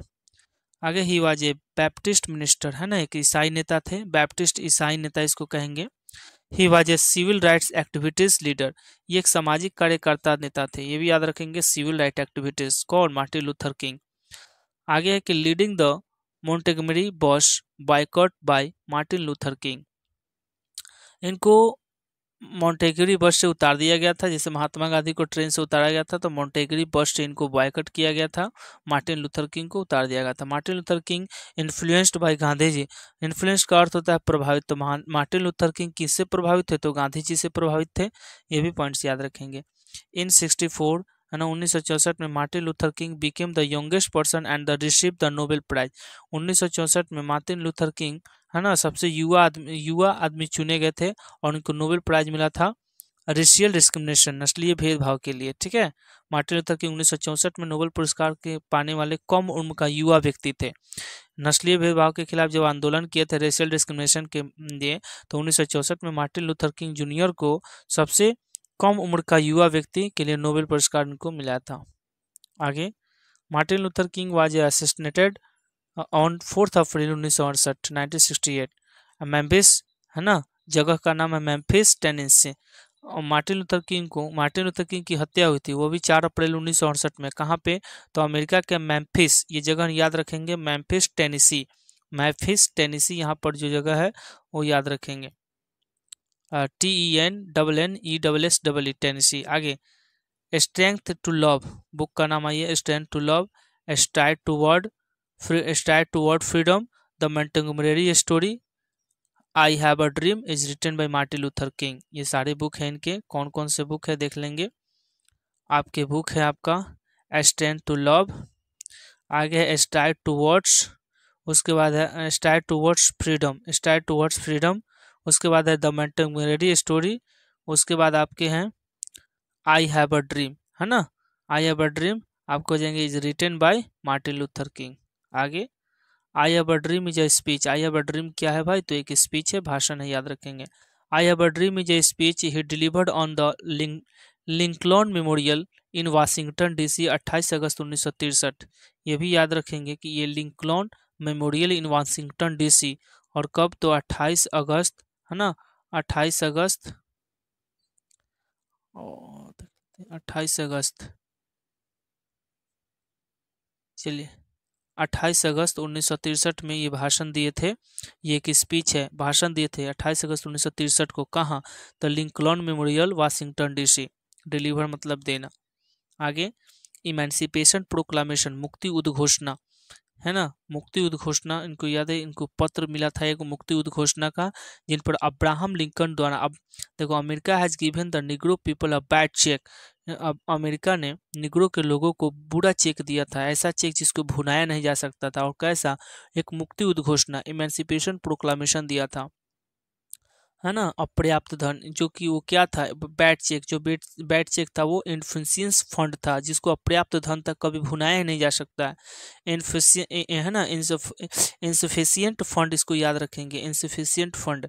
आगे he was a Baptist minister, है ना, एक ईसाई नेता थे, बैप्टिस्ट ईसाई नेता इसको कहेंगे। He was a civil rights activities leader, ये एक सामाजिक कार्यकर्ता नेता थे, ये भी याद रखेंगे, सिविल राइट एक्टिविटीज। कौन? Martin Luther King. आगे है कि leading the Montgomery bus boycott by Martin Luther King, इनको मोंटेगरी बस से उतार दिया गया था, जैसे महात्मा गांधी को ट्रेन से उतारा गया था, तो मोंटेगरी बस से इनको बॉयकट किया गया था, मार्टिन लूथर किंग को उतार दिया गया था। Martin Luther King influenced by Gandhi ji, influence का अर्थ होता है प्रभावित, तो मार्टिन लूथर किंग किससे प्रभावित थे? तो गांधी जी से प्रभावित थे, ये भी पॉइंट्स याद रखेंगे। इन 64 है ना 1964 में Martin Luther King became the youngest person and the receive the Nobel prize. 1964 में मार्टिन लूथर किंग, है ना, सबसे युवा आदमी चुने गए थे, और उनको नोबेल प्राइज मिला था रेशियल डिस्क्रिमिनेशन, नस्लीय भेदभाव के लिए। ठीक है, मार्टिन लूथर किंग 1964 में नोबेल पुरस्कार के पाने वाले कम उम्र का युवा व्यक्ति थे। नस्लीय भेदभाव के खिलाफ जब आंदोलन किए थे रेशियल डिस्क्रिमिनेशन के लिए, तो 1964 में मार्टिन लूथर किंग जूनियर को सबसे कम उम्र का युवा व्यक्ति के लिए नोबेल पुरस्कार उनको मिला था। आगे Martin Luther King was assassinated on 4 April 1968 1968 Memphis, है ना, जगह का नाम है मेम्फिस टेनेसी। और मार्टिन लूथर किंग की हत्या हुई थी, वो भी 4 अप्रैल 1968 में। कहाँ पे? तो अमेरिका के मेम्फिस, ये जगह याद रखेंगे, मेम्फिस टेनेसी, मेम्फिस टेनेसी, यहाँ पर जो जगह है वो याद रखेंगे, TENNESSEE टेनेसी। आगे स्ट्रेंथ टू लव, बुक का नाम आइए, strength to love, stride toward freedom, the Montgomery story, I have a dream is written by Martin Luther King. ये सारे बुक हैं इनके। कौन कौन से बुक है देख लेंगे। आपके बुक है आपका स्ट्रेंथ टू लव, आगे है स्ट्राइड टूवर्ड्स, उसके बाद है स्ट्राइड टूवर्ड्स फ्रीडम, उसके बाद है द मोंटेगोमरी स्टोरी, उसके बाद आपके हैं आई हैव अ ड्रीम, है ना, आई हैव अ ड्रीम आपको जाएंगे is written by Martin Luther King. आगे I have a dream is a speech, I have a dream क्या है भाई? तो एक स्पीच है, भाषण है, याद रखेंगे। आई have a dream is a speech he delivered on the Lincoln memorial in Washington DC 28 अगस्त 1963। ये भी याद रखेंगे कि ये लिंकन मेमोरियल इन वाशिंगटन DC, और कब? तो 28 अगस्त, है ना, 28 अगस्त, 28 अगस्त, चलिए 28 अगस्त 1963 में ये भाषण दिए थे। ये एक स्पीच है, भाषण दिए थे 28 अगस्त 1963 को। कहाँ? तो Lincoln memorial Washington DC, deliver मतलब देना। आगे इमेंसिपेशन प्रोक्लामेशन, मुक्ति उद्घोषणा, है ना, मुक्ति उद्घोषणा, इनको याद है, इनको पत्र मिला था एक मुक्ति उद्घोषणा का, जिन पर अब्राहम लिंकन द्वारा, अब देखो, America has given the negro people a bad cheque, अब अमेरिका ने निग्रो के लोगों को बुरा चेक दिया था, ऐसा चेक जिसको भुनाया नहीं जा सकता था, और कैसा? एक मुक्ति उद्घोषणा, इमेंसिपेशन प्रोक्लामेशन दिया था, है ना। अपर्याप्त धन, जो कि वो क्या था? बैड चेक, जो बैड चेक था वो इनफिशियंस फंड था, जिसको अपर्याप्त धन तक कभी भुनाया ही नहीं जा सकता है ना, इनसफिशियंट फंड, इसको याद रखेंगे, इनसफिशियंट फंड।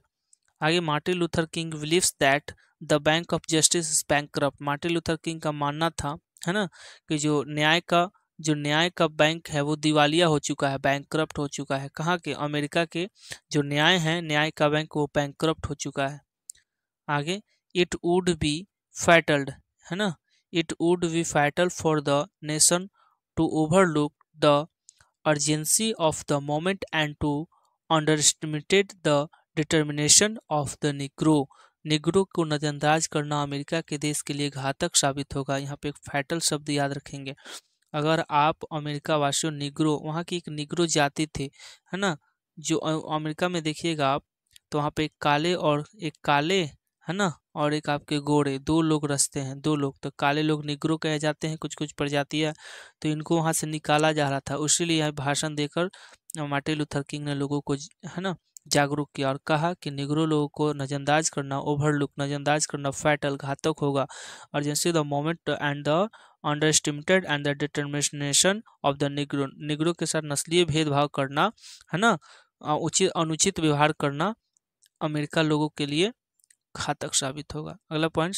आगे Martin Luther king believes that the bank of justice is bankrupt. Martin Luther king का मानना था, है ना, कि जो न्याय का बैंक है वो दिवालिया हो चुका है, बैंकरप्ट हो चुका है। कहाँ के? अमेरिका के जो न्याय है, न्याय का बैंक, वो बैंकरप्ट हो चुका है। आगे इट वुड बी फैटल्ड, है ना, it would be fatal for the nation to overlook the urgency of the moment and to underestimate the determination of the Negro। Negro को नजरअंदाज करना अमेरिका के देश के लिए घातक साबित होगा। यहाँ पे एक फैटल शब्द याद रखेंगे। अगर आप अमेरिका वासियों, निग्रो, वहाँ की एक निग्रो जाति थी, है ना, जो अमेरिका में देखिएगा आप, तो वहाँ पे एक काले, है ना, और एक आपके गोरे, दो लोग रचते हैं, दो लोग। तो काले लोग निग्रो कहे जाते हैं, कुछ कुछ प्रजातियां, तो इनको वहां से निकाला जा रहा था। इसीलिए यह भाषण देकर मार्टिन लूथर किंग ने लोगों को, है ना, जागरूक किया और कहा कि निग्रो लोगों को नजरअंदाज करना, ओवरलुक, नजरअंदाज करना फैटल, घातक होगा। और जैसे the moment and the under estimated and the determination of the Negro, Negro के साथ नस्लीय भेदभाव करना, है ना, अनुचित व्यवहार करना अमेरिका लोगों के लिए घातक साबित होगा। अगला point,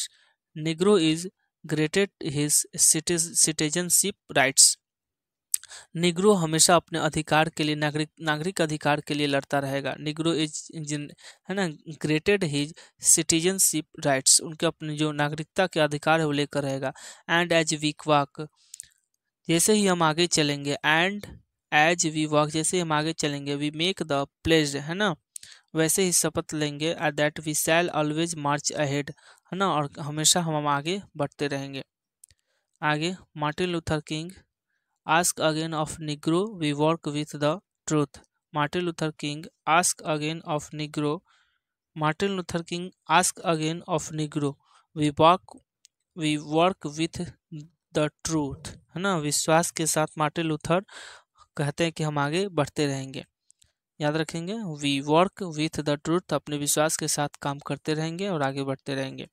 negro is granted his citizenship rights. Negro हमेशा अपने अधिकार के लिए, नागरिक अधिकार के लिए लड़ता रहेगा। निग्रो इज, है ना, ग्रेटेड हिज सिटीजनशिप राइट्स, उनके अपने जो नागरिकता के अधिकार है वो लेकर रहेगा। एंड एज वी वॉक, जैसे ही हम आगे चलेंगे, एंड एज वी वॉक, जैसे हम आगे चलेंगे, वी मेक द प्लेज, है ना, वैसे ही शपथ लेंगे, that we shall always march ahead, है ना, और हमेशा हम आगे बढ़ते रहेंगे। आगे Martin Luther King ask again of negro we work with the truth. Martin Luther King ask again of negro, Martin Luther King ask again of negro we work with the truth, है ना, विश्वास के साथ Martin Luther कहते हैं कि हम आगे बढ़ते रहेंगे। याद रखेंगे, we work with the truth, अपने विश्वास के साथ काम करते रहेंगे और आगे बढ़ते रहेंगे।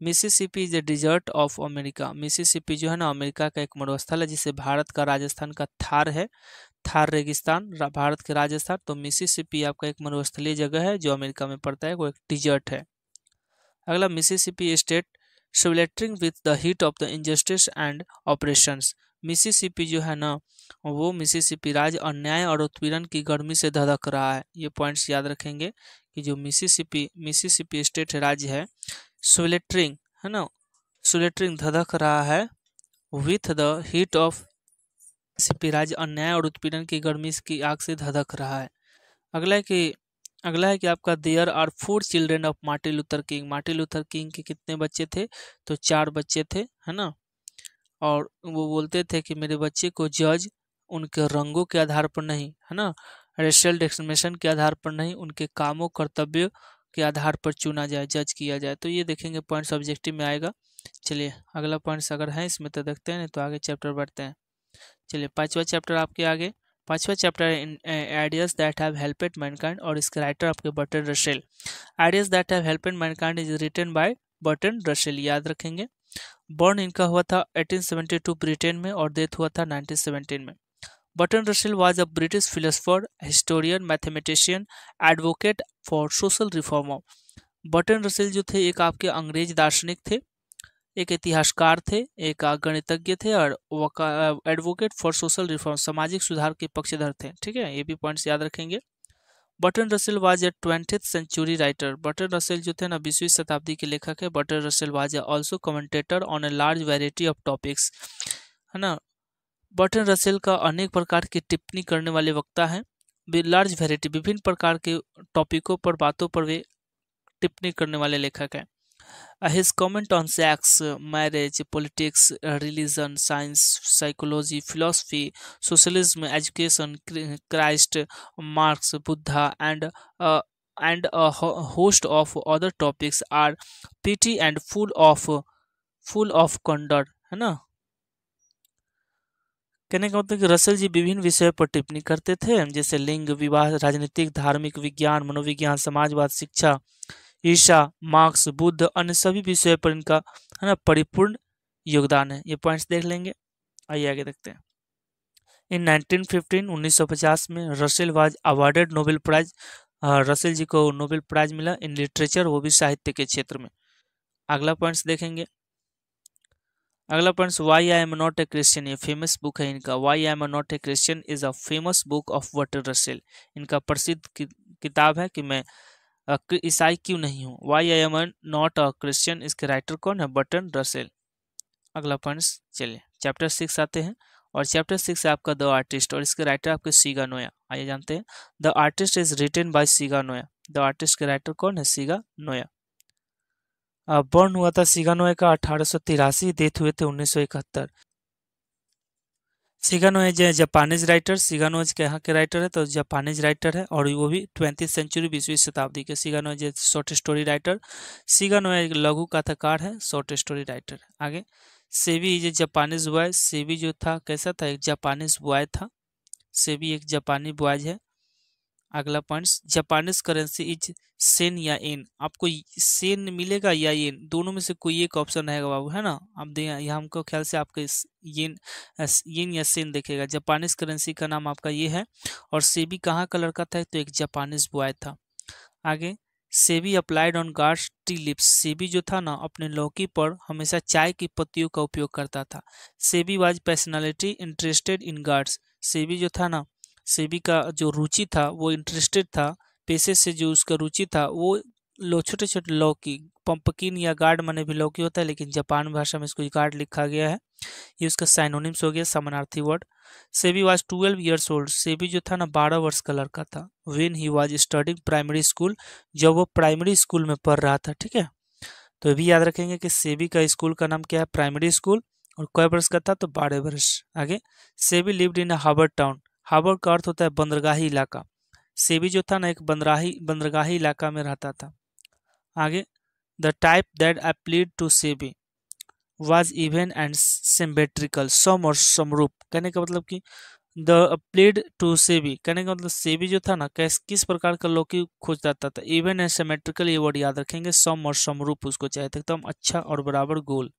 Mississippi is the desert of America. Mississippi जो है ना, अमेरिका का एक मरुस्थल है, जिसे भारत का राजस्थान का थार है, थार रेगिस्तान, भारत के राजस्थान। तो मिसिसिपी आपका एक मरुस्थलीय जगह है जो अमेरिका में पड़ता है, वो एक डिजर्ट है। अगला, Mississippi state sweltering with the heat of the injustice and operations. Mississippi जो है ना, वो मिसिसिपी राज्य अन्याय और उत्पीड़न की गर्मी से धधक रहा है। ये पॉइंट्स याद रखेंगे कि जो मिसिसिपी स्टेट राज्य है, स्वेल्टरिंग, है ना, स्वेल्टरिंग, धधक रहा है, with the heat of, Mississippi राज्य अन्याय और उत्पीड़न की गर्मी की आग से धधक रहा है। अगला है कि आपका there are 4 children of Martin Luther King. Martin Luther King के कितने बच्चे थे? तो 4 बच्चे थे, है ना, और वो बोलते थे कि मेरे बच्चे को जज उनके रंगों के आधार पर नहीं, है ना, रेशियल डिस्क्रिमिनेशन के आधार पर नहीं, उनके कामों, कर्तव्य के आधार पर चुना जाए, जज किया जाए। तो ये देखेंगे पॉइंट्स ऑब्जेक्टिव में आएगा। चलिए अगला पॉइंट्स अगर है इसमें तो देखते हैं, तो आगे चैप्टर बढ़ते हैं। चलिए 5वां चैप्टर आपके आगे। 5वां chapter ideas that have helped mankind, और इसके राइटर आपके Bertrand Russell. Ideas that have helped mankind is written by Bertrand Russell, याद रखेंगे। बर्न इनका हुआ था 1872 ब्रिटेन में और डेथ हुआ था 1917 में। Burton Russell was a British philosopher, historian, mathematician, advocate for social reform. Burton Russell जो थे एक आपके अंग्रेज दार्शनिक थे, एक इतिहासकार थे, एक गणितज्ञ थे, और एडवोकेट फॉर सोशल रिफॉर्म, सामाजिक सुधार के पक्षधर थे। ठीक है, ये भी पॉइंट्स याद रखेंगे। Bertrand Russell was a 20th century writer. Bertrand Russell जो थे ना 20वीं शताब्दी के लेखक है। Bertrand Russell was also commentator on a large variety of topics, है ना। बर्टन रसेल का अनेक प्रकार की टिप्पणी करने वाले वक्ता हैं। लार्ज वैरायटी, विभिन्न प्रकार के टॉपिकों पर, बातों पर वे टिप्पणी करने वाले लेखक हैं। His comment on sex, marriage, politics, religion, science, psychology, philosophy, socialism, education, Christ, Marx, Buddha, and a host of other topics are pithy and full of candor, है ना। कहने का मतलब कि रसेल जी विभिन्न विषयों पर टिप्पणी करते थे, जैसे लिंग, विवाह, राजनीतिक, धार्मिक, विज्ञान, मनोविज्ञान, समाजवाद, शिक्षा, ईसा, मार्क्स, बुद्ध, अन्य सभी विषयों पर इनका, है ना, परिपूर्ण योगदान है। ये पॉइंट्स देख लेंगे। आइए आगे देखते हैं। इन 1950 में Russell was awarded Nobel Prize Russell ji को नोबेल प्राइज मिला इन लिटरेचर, वो भी साहित्य के क्षेत्र में। अगला पॉइंट्स देखेंगे। अगला points, why I am not a Christian, ये फेमस बुक है इनका। Why I am not a Christian is a famous book of Bertrand Russell. इनका प्रसिद्ध किताब है कि मैं ईसाई क्यों नहीं हूँ। Why I am not a Christian, इसके राइटर कौन है? Bertrand Russell. अगला पॉइंट्स, चलिए चैप्टर 6 आते हैं, और चैप्टर 6 है आपका द आर्टिस्ट, और इसके राइटर आपके सीगा नोया। आइए जानते हैं। The artist is written by Siga Noya. The artist के राइटर कौन है? सीगा नोया। बर्न हुआ था सीगा नोया का 1883, डेथ हुए थे 1971। सीगा नोया जो जापानीज राइटर, सीगा नोया के यहाँ के राइटर है, तो जापानीज राइटर है, और वो भी 20वीं सेंचुरी 20वीं शताब्दी के। सीगा नोया जो शॉर्ट स्टोरी राइटर, सीगा नोया एक लघु कथाकार है, शॉर्ट स्टोरी राइटर। आगे, सेबी जो जापानीज बॉय, सेबी जो था कैसा था? एक जापानीज बॉय था। सेबी एक जापानी बॉयज है। अगला points, Japanese currency is Sen या एन। आपको सेन मिलेगा या येन, दोनों में से कोई एक ऑप्शन रहेगा बाबू, है ना। अब यहाँ हमको ख्याल से आपके येन येन या सेन देखेगा। जापानीज करेंसी का नाम आपका ये है। और सेबी कहाँ का लड़का था? तो एक जापानीज बॉय था। आगे, SEBI applied on guards T lips. SEBI जो था ना, अपने लौकी पर हमेशा चाय की पत्तियों का उपयोग करता था। SEBI was personality interested in guards. SEBI जो था ना, सेबी का जो रुचि था वो इंटरेस्टेड था, पेशे से जो उसका रुचि था वो छोटे छोटे लौकी, पंपकिन या गार्ड माने भी लौकी होता है, लेकिन जापान भाषा में इसको गार्ड लिखा गया है। ये उसका साइनोनिम्स हो गया, समानार्थी word. SEBI was 12 years old. SEBI जो था ना 12 वर्ष का लड़का था। When he was studying primary school, जब वो प्राइमरी स्कूल में पढ़ रहा था। ठीक है, तो ये भी याद रखेंगे कि सेबी का स्कूल का नाम क्या है? Primary school. और कै वर्ष का था? तो 12 वर्ष। आगे, Sebi lived in Harbour Town. Harbour का अर्थ होता है बंदरगाही इलाका। सेबी जो था ना एक बंदरगाही इलाका में रहता था। आगे, the type that applied to SEBI was even and symmetrical, सम और समरूप। कहने का मतलब कि द प्लेड टू सेबी, कहने का मतलब सेबी जो था ना किस प्रकार का लौकी खोज जाता था। इवन एंड सिमेट्रिकल, ये वर्ड याद रखेंगे। सम और समरूप उसको चाहिए था, एकदम अच्छा और बराबर गोल।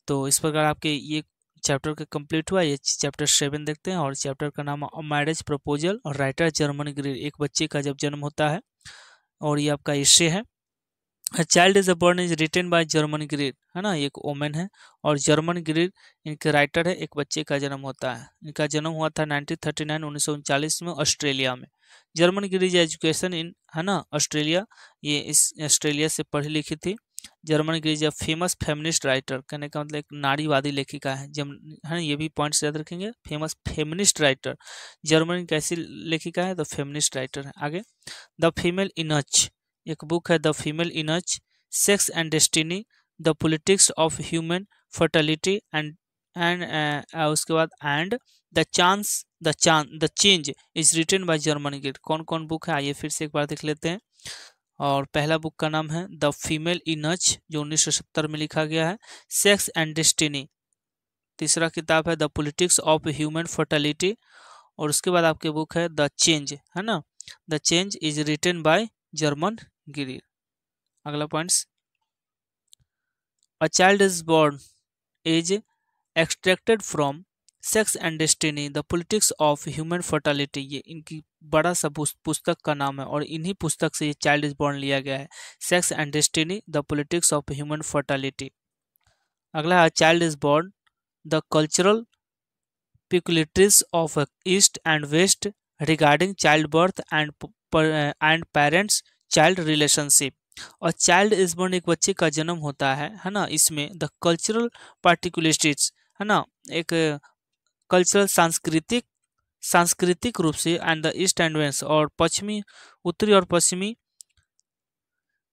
तो इस प्रकार आपके ये चैप्टर का कंप्लीट हुआ। ये चैप्टर 7 देखते हैं, और चैप्टर का नाम है मैरिज प्रपोजल, और राइटर जर्मन ग्रीड। एक बच्चे का जब जन्म होता है, और ये आपका इश्य है। Child is a born is written by Germaine Greer, है ना, एक ओमेन है, और जर्मन ग्रीड इनके राइटर है। एक बच्चे का जन्म होता है। इनका जन्म हुआ था 1939 1939 में ऑस्ट्रेलिया में। जर्मन ग्रीड एजुकेशन इन, है ना, ऑस्ट्रेलिया, ये इस ऑस्ट्रेलिया से पढ़ी लिखी थी। Germaine Greer a famous feminist writer, कहने का मतलब एक नारीवादी लेखिका है। जब, है ना, ये भी पॉइंट्स याद रखेंगे। फेमस फेमिनिस्ट राइटर, जर्मन कैसी लेखिका है? तो फेमिनिस्ट राइटर है। आगे, द फीमेल इनच, एक बुक है the female eunuch, sex and destiny, the politics of human fertility and उसके बाद and the change is written by Germaine Greer. कौन कौन बुक है? आइए फिर से एक बार देख लेते हैं। और पहला बुक का नाम है द फीमेल इनच, जो 1970 में लिखा गया है। सेक्स एंड डेस्टिनी, तीसरा किताब है the politics of human fertility, और उसके बाद आपके बुक है द चेंज, है ना, the change is written by Germaine Greer. अगला points, a child is born is extracted from sex and destiny, the politics of human fertility. ये इनकी बड़ा सा पुस्तक का नाम है, और इन्हीं पुस्तक से ये चाइल्ड इज बोर्न लिया गया है। Sex and destiny, the politics of human fertility. अगला है child is born, the cultural peculiarities of East and West regarding childbirth and parents child relationship। और चाइल्ड इज बोर्न, एक बच्चे का जन्म होता है ना, इसमें द कल्चरल पार्टिकुलरिटीज, है ना, एक कल्चरल सांस्कृतिक रूप से, and the East and West, और पश्चिमी, उत्तरी और पश्चिमी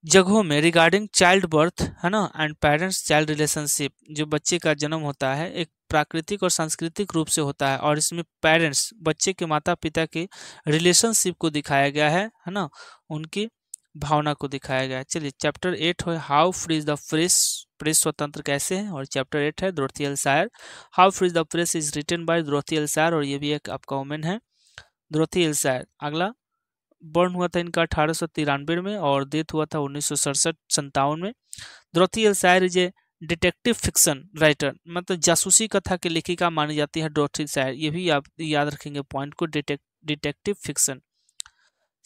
जगहों में, रिगार्डिंग चाइल्ड बर्थ, है ना, एंड पेरेंट्स चाइल्ड रिलेशनशिप, जो बच्चे का जन्म होता है एक प्राकृतिक और सांस्कृतिक रूप से होता है, और इसमें पेरेंट्स, बच्चे के माता पिता के रिलेशनशिप को दिखाया गया है ना, उनकी भावना को दिखाया गया है। चलिए चैप्टर 8 है how free is the press, press स्वतंत्र कैसे है, और चैप्टर 8 है Dorothy L Sayers, how free is the press is written by Dorothy L Sayers, और ये भी एक आपका वुमेन है, डोरथी एल्सायर। अगला, बर्न हुआ था इनका 1893 में, और डेथ हुआ था 1967-57 में। Dorothy L Sayers is a detective fiction writer, मतलब जासूसी कथा की लेखिका मानी जाती है डोरथी एल्सायर। ये भी आप याद रखेंगे पॉइंट को, detective fiction.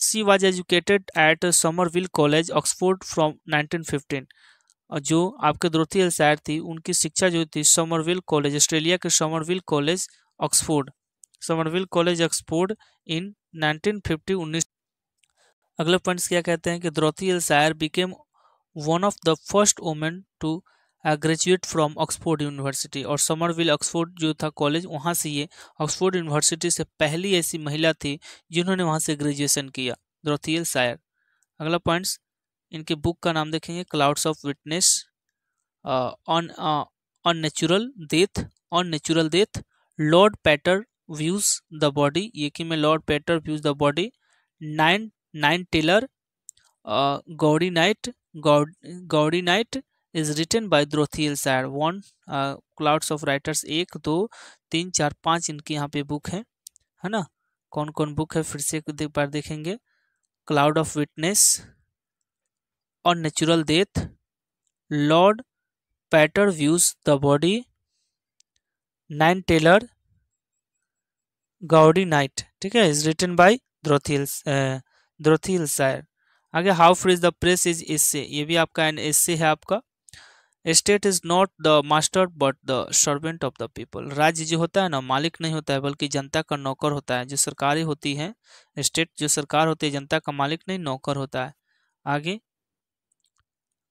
She was educated eight Somerville college Oxford from 1915। और जो आपके डोरोथी एल्सायर थी उनकी शिक्षा जो थी समरविल कॉलेज, ऑस्ट्रेलिया के Somerville college Oxford, Somerville college Oxford in 1950 19। अगले पॉइंट्स क्या कहते हैं कि Dorothy L Sayers became one of the first women to graduate from Oxford University. और समरविल ऑक्सफोर्ड जो था कॉलेज, वहाँ से ये ऑक्सफोर्ड यूनिवर्सिटी से पहली ऐसी महिला थी जिन्होंने वहाँ से ग्रेजुएशन किया, डोरोथी एल्सायर। अगला पॉइंट्स, इनके बुक का नाम देखेंगे clouds of witness, on on natural death, lord Peter views the body, ये कि मैं lord Peter views the body, nine tailor, gaudy night is written by Dorothy L Sayers. One clouds of writers 1 2 3 4 5 इनकी यहाँ पे book है ना। कौन कौन बुक है फिर से एक बार देखेंगे। Cloud of witness, on natural death, lord Peter views the body, nine tailor, gaudy night, ठीक है, is written by Dorothy L Sayers. आगे, how free the press is essay, ये भी आपका एन एसे है आपका। State is not the master but the servant of the people, राज्य जो होता है ना मालिक नहीं होता है बल्कि जनता का नौकर होता है। जो सरकारी होती है, स्टेट जो सरकार होती है जनता का मालिक नहीं नौकर होता है। आगे,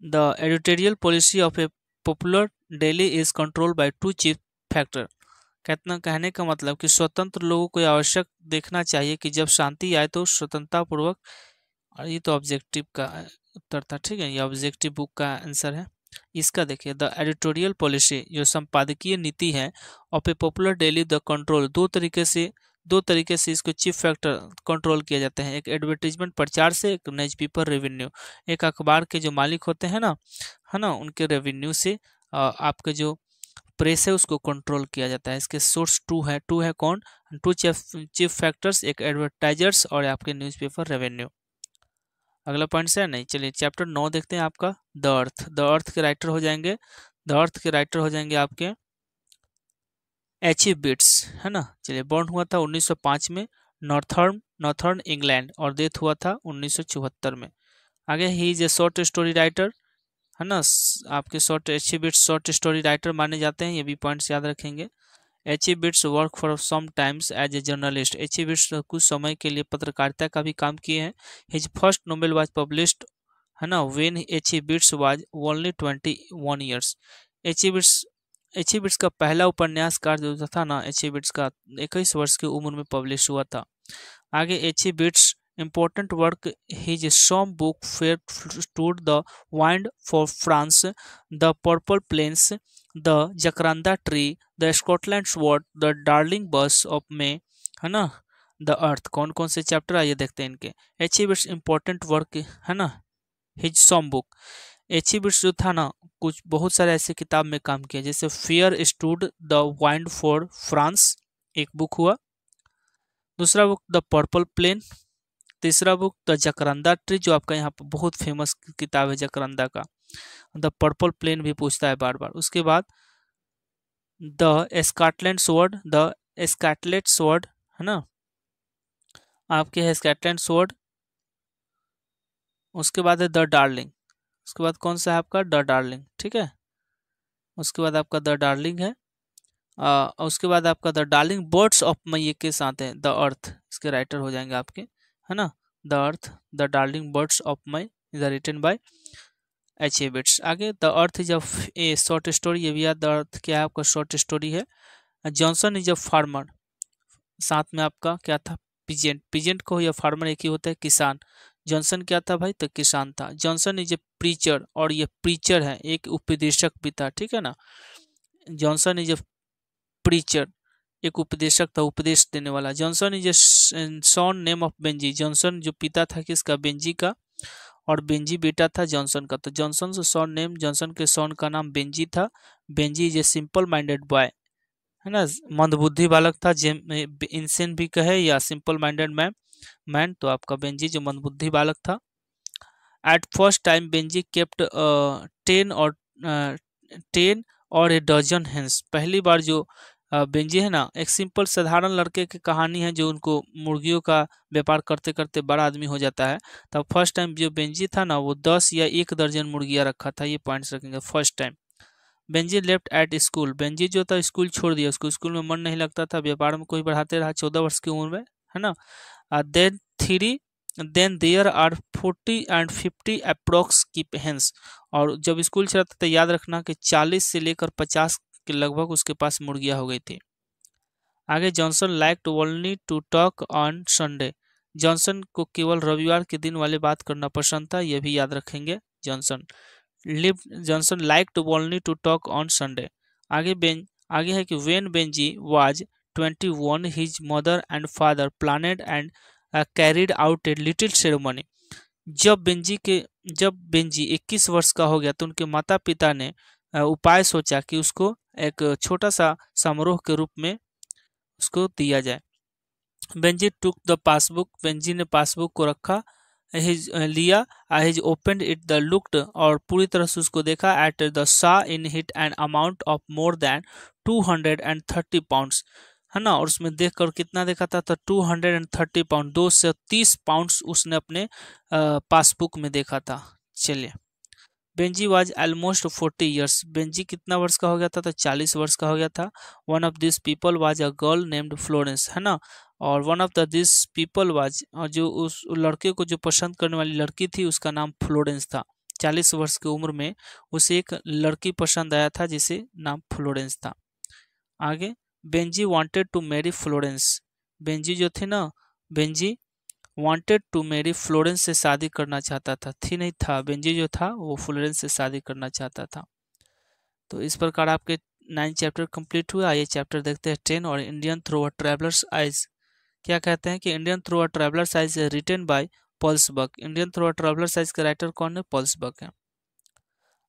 the editorial policy of A popular daily is control by 2 chief factor. कहने का मतलब कि स्वतंत्र लोगों को आवश्यक देखना चाहिए कि जब शांति आए तो स्वतंत्रता पूर्वक, और ये तो ऑब्जेक्टिव का उत्तर था, ठीक है, ये ऑब्जेक्टिव बुक का आंसर है। इसका देखिए, द एडिटोरियल पॉलिसी जो संपादकीय नीति है of A popular daily the control, दो तरीके से इसको चीफ फैक्टर कंट्रोल किया जाते हैं। एक एडवर्टीजमेंट प्रचार से, एक न्यूज़पेपर रेवेन्यू, एक अखबार के जो मालिक होते हैं ना, है ना, उनके रेवेन्यू से आपके जो प्रेस है उसको कंट्रोल किया जाता है। इसके सोर्स टू है कौन, 2 चीफ फैक्टर्स, एक एडवर्टाइजर्स और आपके न्यूज़पेपर रेवेन्यू। अगला पॉइंट है नहीं, चलिए चैप्टर 9 देखते हैं आपका, द अर्थ के राइटर हो जाएंगे, आपके एच.ई. बिट्स, है ना। चलिए, बॉर्न हुआ था 1905 में नॉर्थर्न इंग्लैंड और डेथ हुआ था 1974 में। आगे, he is a short story writer, है ना, आपके H E. Bates short story writer माने जाते हैं, ये भी पॉइंट्स याद रखेंगे। H E. Bates work for some times as a journalist, H E. Bates कुछ समय के लिए पत्रकारिता का भी काम किए हैं। His first novel was published, है ना, when H E. Bates was only 21 years. H E. Bates का पहला उपन्यासकार जो था ना, एच.ई. बिट्स का 21 वर्ष की उम्र में पब्लिश हुआ था। आगे, H E. Bates important work, his some book Fair Stood the Wind for France, The Purple Plains, The Jacaranda Tree, The Scotland Sword, The Darling Bus of May, है ना, द अर्थ। कौन कौन से चैप्टर आइए देखते हैं इनके। एच.ई. बिट्स इंपॉर्टेंट वर्क, है ना, हिज सम बुक। एच.ई. बिट्स जो था ना कुछ बहुत सारे ऐसे किताब में काम किया, जैसे fair stood the wind for France एक बुक हुआ, दूसरा बुक द पर्पल प्लेन, तीसरा बुक द जकरंदा ट्री जो आपका यहाँ पर बहुत फेमस किताब है जकरंदा का, द पर्पल प्लेन भी पूछता है बार बार। उसके बाद द स्कॉटलैंड स्वॉर्ड, है ना, आपके है स्कॉटलैंड स्वॉर्ड। उसके बाद है द डार्लिंग, उसके बाद कौन सा है आपका द डार्लिंग, ठीक है, उसके बाद आपका द डार्लिंग है। उसके बाद आपका the darling birds of May के साथ है द अर्थ, इसके राइटर हो जाएंगे आपके, है ना, the earth, the darling birds of May is written by H E. Bates. आगे, the earth is a short story, ये भी याद, द अर्थ क्या है आपका शॉर्ट स्टोरी है। जॉनसन इज अ फार्मर, साथ में आपका क्या था पिजेंट को या फार्मर एक ही होता है, किसान। जॉनसन क्या था भाई, तो किसान था। जॉनसन इज ए प्रीचर, और ये प्रीचर है, एक उपदेशक भी था, ठीक है ना। जॉनसन इज ए प्रीचर, एक उपदेशक था, उपदेश देने वाला। Johnson is a son name of Benji, Johnson जो पिता था किसका, बेंजी का, और बेंजी बेटा था जॉनसन का। तो जॉनसन से सॉन नेम, जॉनसन के सॉन का नाम बेंजी था। Benji is a simple minded boy, है ना, मंदबुद्धि बालक था, इंसेन भी कहे या सिंपल माइंडेड मैन, तो आपका बेंजी जो मंदबुद्धि बालक था। At first time Benji kept 10 और ए डजन हेंस, पहली बार जो बेंजी है ना, एक सिंपल साधारण लड़के की कहानी है जो उनको मुर्गियों का व्यापार करते करते बड़ा आदमी हो जाता है। तब फर्स्ट टाइम जो बेंजी था ना वो 10 या 1 दर्जन मुर्गियाँ रखा था, ये पॉइंट्स रखेंगे first time. Benji left at school, Benji जो था स्कूल छोड़ दिया, उसको स्कूल में मन नहीं लगता था, व्यापार में कोई बढ़ाते रहा 14 वर्ष की उम्र में, है ना। Then three then there are 40 and 50 approx keep hens, और जब स्कूल चला था तो याद रखना कि 40 से लेकर 50 के लगभग उसके पास मुर्गियाँ हो गई थी। आगे Johnson liked only to talk on Sunday, Johnson को केवल रविवार के दिन वाले बात करना पसंद था, यह भी याद रखेंगे। Johnson Johnson liked only to talk on Sunday. आगे है कि when Benjy was 21 his mother and father planned and carried out a little ceremony, जब बेंजी 21 वर्ष का हो गया तो उनके माता पिता ने उपाय सोचा कि उसको एक छोटा सा समारोह के रूप में उसको दिया जाए। Benjy took the passbook, Benjy ने पासबुक को रखा, लिया, his opened it the looked, और पूरी तरह से उसको देखा, at the saw in hit an amount of more than 230 pounds, है ना, और उसमें देखकर कितना देखा था तो 230 पाउंड, 230 पाउंड्स उसने अपने पासबुक में देखा था। चलिए, Benji was almost 40 years, Benji कितना वर्ष का हो गया था तो 40 वर्ष का हो गया था। One of this people was a girl named Florence, है ना, और one of the this people was, और जो उस लड़के को जो पसंद करने वाली लड़की थी उसका नाम फ्लोरेंस था। 40 वर्ष की उम्र में उसे एक लड़की पसंद आया था जिसे नाम फ्लोरेंस था। आगे Benji wanted to marry Florence, Benji जो थे ना, Benji wanted to marry, Florence से शादी करना चाहता था, थी नहीं था, बेंजी जो था वो फ्लोरेंस से शादी करना चाहता था। तो इस प्रकार आपके 9 चैप्टर कंप्लीट हुआ। ये चैप्टर देखते हैं 10 और Indian through a traveller's eyes. क्या कहते हैं कि Indian through a traveller's eyes written by Pearl S Buck, Indian through a traveller's eyes का राइटर कौन है? पॉल्स बक है।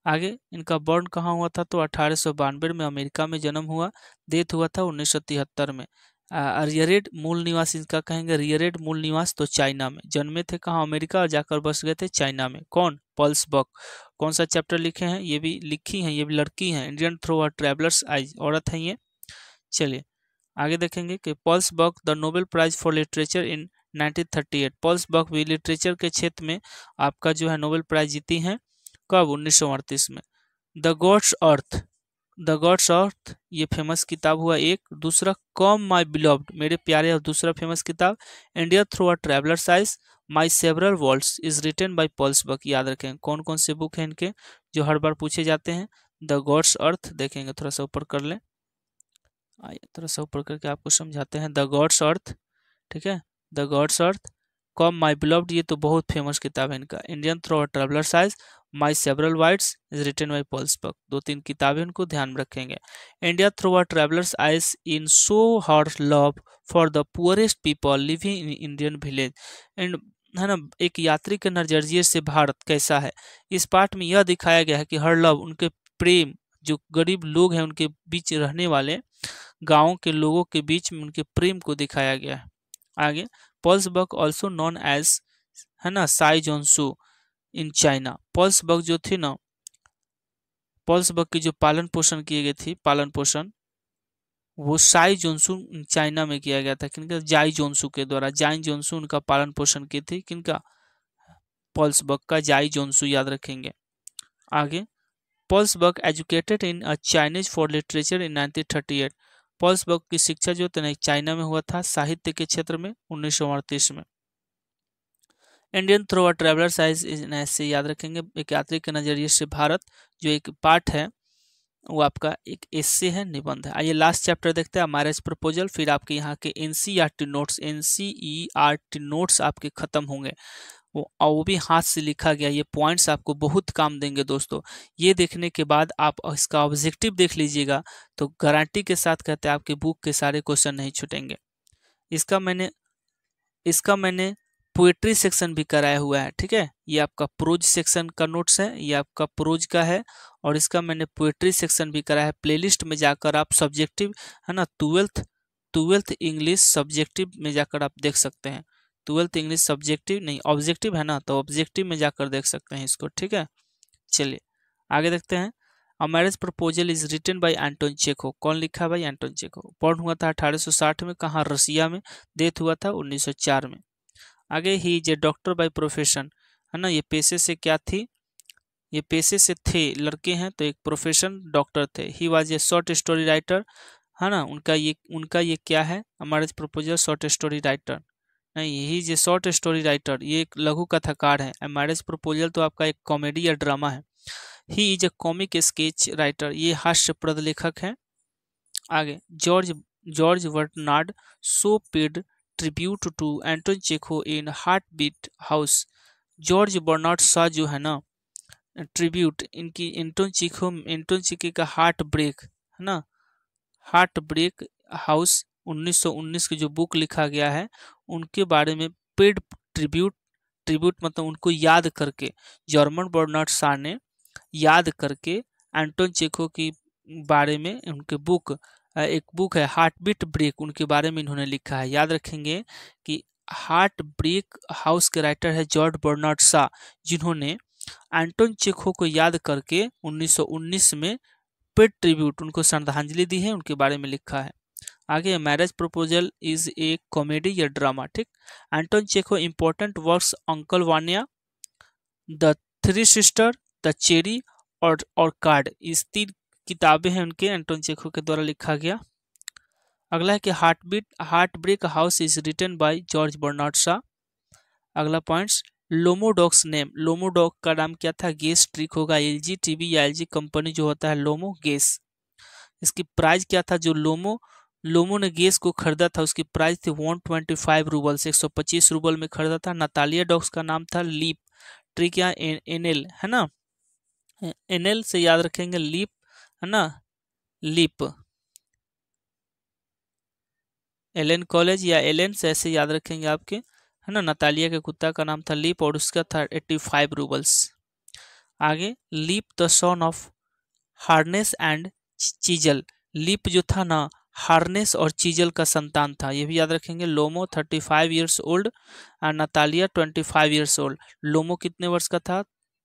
आगे इनका बर्न कहाँ हुआ था तो 1892 में अमेरिका में जन्म हुआ, डेथ हुआ था 1973 में। रियरेड मूल निवास इनका कहेंगे, रियरेड मूल निवास तो चाइना में, जन्मे थे कहाँ? अमेरिका, और जाकर बस गए थे चाइना में। कौन? पॉल्स बक। कौन सा चैप्टर लिखे हैं? ये भी लिखी हैं, ये भी लड़की हैं, Indian through a traveller's eyes औरत है ये। चलिए आगे देखेंगे कि Pearl S Buck the Nobel prize for literature in 1938, Pearl S Buck भी लिटरेचर के क्षेत्र में आपका जो है नोबेल प्राइज जीती हैं, कब? 1938 में। The gods earth, the gods earth ये फेमस किताब हुआ एक। दूसरा कम माई बिलव्ड, मेरे प्यारे, और दूसरा फेमस किताब India through a traveller's eyes my several worlds is written by Pearl S Buck. याद रखें कौन कौन से बुक हैं इनके जो हर बार पूछे जाते हैं। द गॉड्स अर्थ देखेंगे, थोड़ा सा ऊपर कर लें, आइए थोड़ा सा ऊपर करके आपको समझाते हैं। द गॉड्स अर्थ, ठीक है, the gods earth, come my beloved ये तो बहुत फेमस किताब है इनका। Indian through a traveller's eyes my several wides is written by Pearl S Buck, 2-3 किताबें उनको ध्यान में रखेंगे। India through a traveller's eyes in show her love for the poorest people living in Indian village, and है ना, एक यात्री के नजरिए से भारत कैसा है। इस पाठ में यह दिखाया गया है कि हर लव, उनके प्रेम, जो गरीब लोग हैं उनके बीच रहने वाले गांवों के लोगों के बीच में उनके प्रेम को दिखाया गया है। आगे पॉल्स बक ऑल्सो नॉन एज, है ना, साई जोनसू इन चाइना, पॉल्स बक जो थी ना, पॉल्स बक की जो पालन पोषण किए गए थी, पालन पोषण वो साई जोनसू चाइना में किया गया था। किनका? जाई जोनसू के द्वारा, जाई जोनसू उनका पालन पोषण की थी, किनका? पॉल्स बक का, जाई जोनसू याद रखेंगे। आगे Pearl S Buck educated in a Chinese for literature in 1938, Pearl S Buck की शिक्षा जो था चाइना में हुआ था साहित्य के क्षेत्र में 1938 में। Indian through a traveller's eyes ऐसे याद रखेंगे, एक यात्री के नजरिए से भारत, जो एक पार्ट है वो आपका एक एस्से है, निबंध है। आइए लास्ट चैप्टर देखते हैं, मैरिज प्रपोजल, फिर आपके यहाँ के एनसीईआरटी नोट्स, एनसीईआरटी नोट्स आपके खत्म होंगे, वो भी हाथ से लिखा गया। ये पॉइंट्स आपको बहुत काम देंगे दोस्तों। ये देखने के बाद आप इसका ऑब्जेक्टिव देख लीजिएगा तो गारंटी के साथ कहते हैं आपके बुक के सारे क्वेश्चन नहीं छूटेंगे। इसका मैंने पोएट्री सेक्शन भी कराया हुआ है, ठीक है, ये आपका प्रोज सेक्शन का नोट्स है, ये आपका प्रोज का है, और इसका मैंने पोएट्री सेक्शन भी कराया है। प्लेलिस्ट में जाकर आप सब्जेक्टिव, है ना, ट्वेल्थ इंग्लिश सब्जेक्टिव में जाकर आप देख सकते हैं। 12th इंग्लिश सब्जेक्टिव नहीं, ऑब्जेक्टिव है ना, तो ऑब्जेक्टिव में जाकर देख सकते हैं इसको, ठीक है। चलिए आगे देखते हैं। A marriage proposal is written by Anton Chekhov. कौन लिखा है भाई? Anton Chekhov. बॉर्न हुआ था 1860 में। कहाँ? रसिया में। डेथ हुआ था 1904 में। आगे he is A doctor by profession, है ना। ये पेशे से क्या थी? ये पेशे से थे, लड़के हैं तो एक प्रोफेशन डॉक्टर थे। He was a short story writer, है ना। उनका ये क्या है? A marriage proposal short story writer नहीं, he is a short story writer, ये एक लघु कथाकार है। अ मैरिज प्रपोजल तो आपका एक कॉमेडी या ड्रामा है। He is a comic sketch writer, ये हास्यप्रद लेखक है। आगे George George Bernard Shaw paid tribute to Anton Chekhov in heartbreak house. George Bernard Shaw जो है ना, ट्रिब्यूट इनकी एंटोन चेखव का हार्ट ब्रेक, है ना, हार्ट ब्रेक हाउस 1919 की जो बुक लिखा गया है उनके बारे में पेड ट्रिब्यूट। ट्रिब्यूट मतलब उनको याद करके, जर्मन बर्नार्ड शॉ ने याद करके एंटोन चेखव की बारे में उनके बुक, एक बुक है हार्ट बीट ब्रेक, उनके बारे में इन्होंने लिखा है। याद रखेंगे कि हार्ट ब्रेक हाउस के राइटर है जॉर्ज बर्नार्ड शॉ, जिन्होंने एंटोन चेखव को याद करके 1919 में पेड ट्रिब्यूट, उनको श्रद्धांजलि दी है, उनके बारे में लिखा है। आगे marriage proposal is a comedy या ड्रामा, ठीक। Anton Chekhov important works uncle Vanya, the three sister, the cherry और कार्ड, इस 3 किताबें हैं उनके एंटोन चेखव के द्वारा लिखा गया। अगला है कि heartbreak house is written by George Bernard Shaw. अगला पॉइंट्स, लोमोडॉग्स नेम, लोमोडॉग का नाम क्या था? गेस ट्रिक होगा, एलजी टीवी या एलजी कंपनी जो होता है लोमो गेस। इसकी प्राइस क्या था? जो लोमो ने गेस को खरीदा था उसकी प्राइस थी 125 रूबल से, 125 रूबल में खरीदा था। नतालिया डॉग्स का नाम था लीप, ट्रिक या एनएल, है ना, एनएल से याद रखेंगे, लीप, है ना, लीप, एलन कॉलेज या एलन से ऐसे याद रखेंगे आपके, है ना। नतालिया के कुत्ता का नाम था लीप और उसका था 85 रूबल्स। आगे Leap the son of Harness and Chisel, Leap जो था ना हार्नेस और चीजल का संतान था, ये भी याद रखेंगे। Lomov 35 years old and Natalia 25 years old. Lomov कितने वर्ष का था?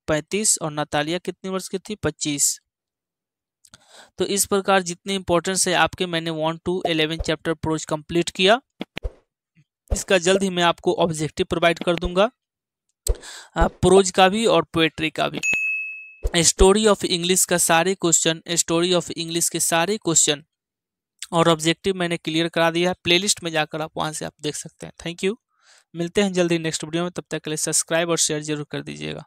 35, और नतालिया कितने वर्ष की थी? 25। तो इस प्रकार जितने इंपॉर्टेंस है आपके, मैंने 1 to 11 चैप्टर प्रोज कंप्लीट किया। इसका जल्द ही मैं आपको ऑब्जेक्टिव प्रोवाइड कर दूंगा, प्रोज का भी और पोएट्री का भी। स्टोरी ऑफ इंग्लिश का सारे क्वेश्चन, स्टोरी ऑफ इंग्लिश के सारे क्वेश्चन और ऑब्जेक्टिव मैंने क्लियर करा दिया है। प्लेलिस्ट में जाकर आप वहां से आप देख सकते हैं। थैंक यू, मिलते हैं जल्दी नेक्स्ट वीडियो में, तब तक के लिए सब्सक्राइब और शेयर जरूर कर दीजिएगा।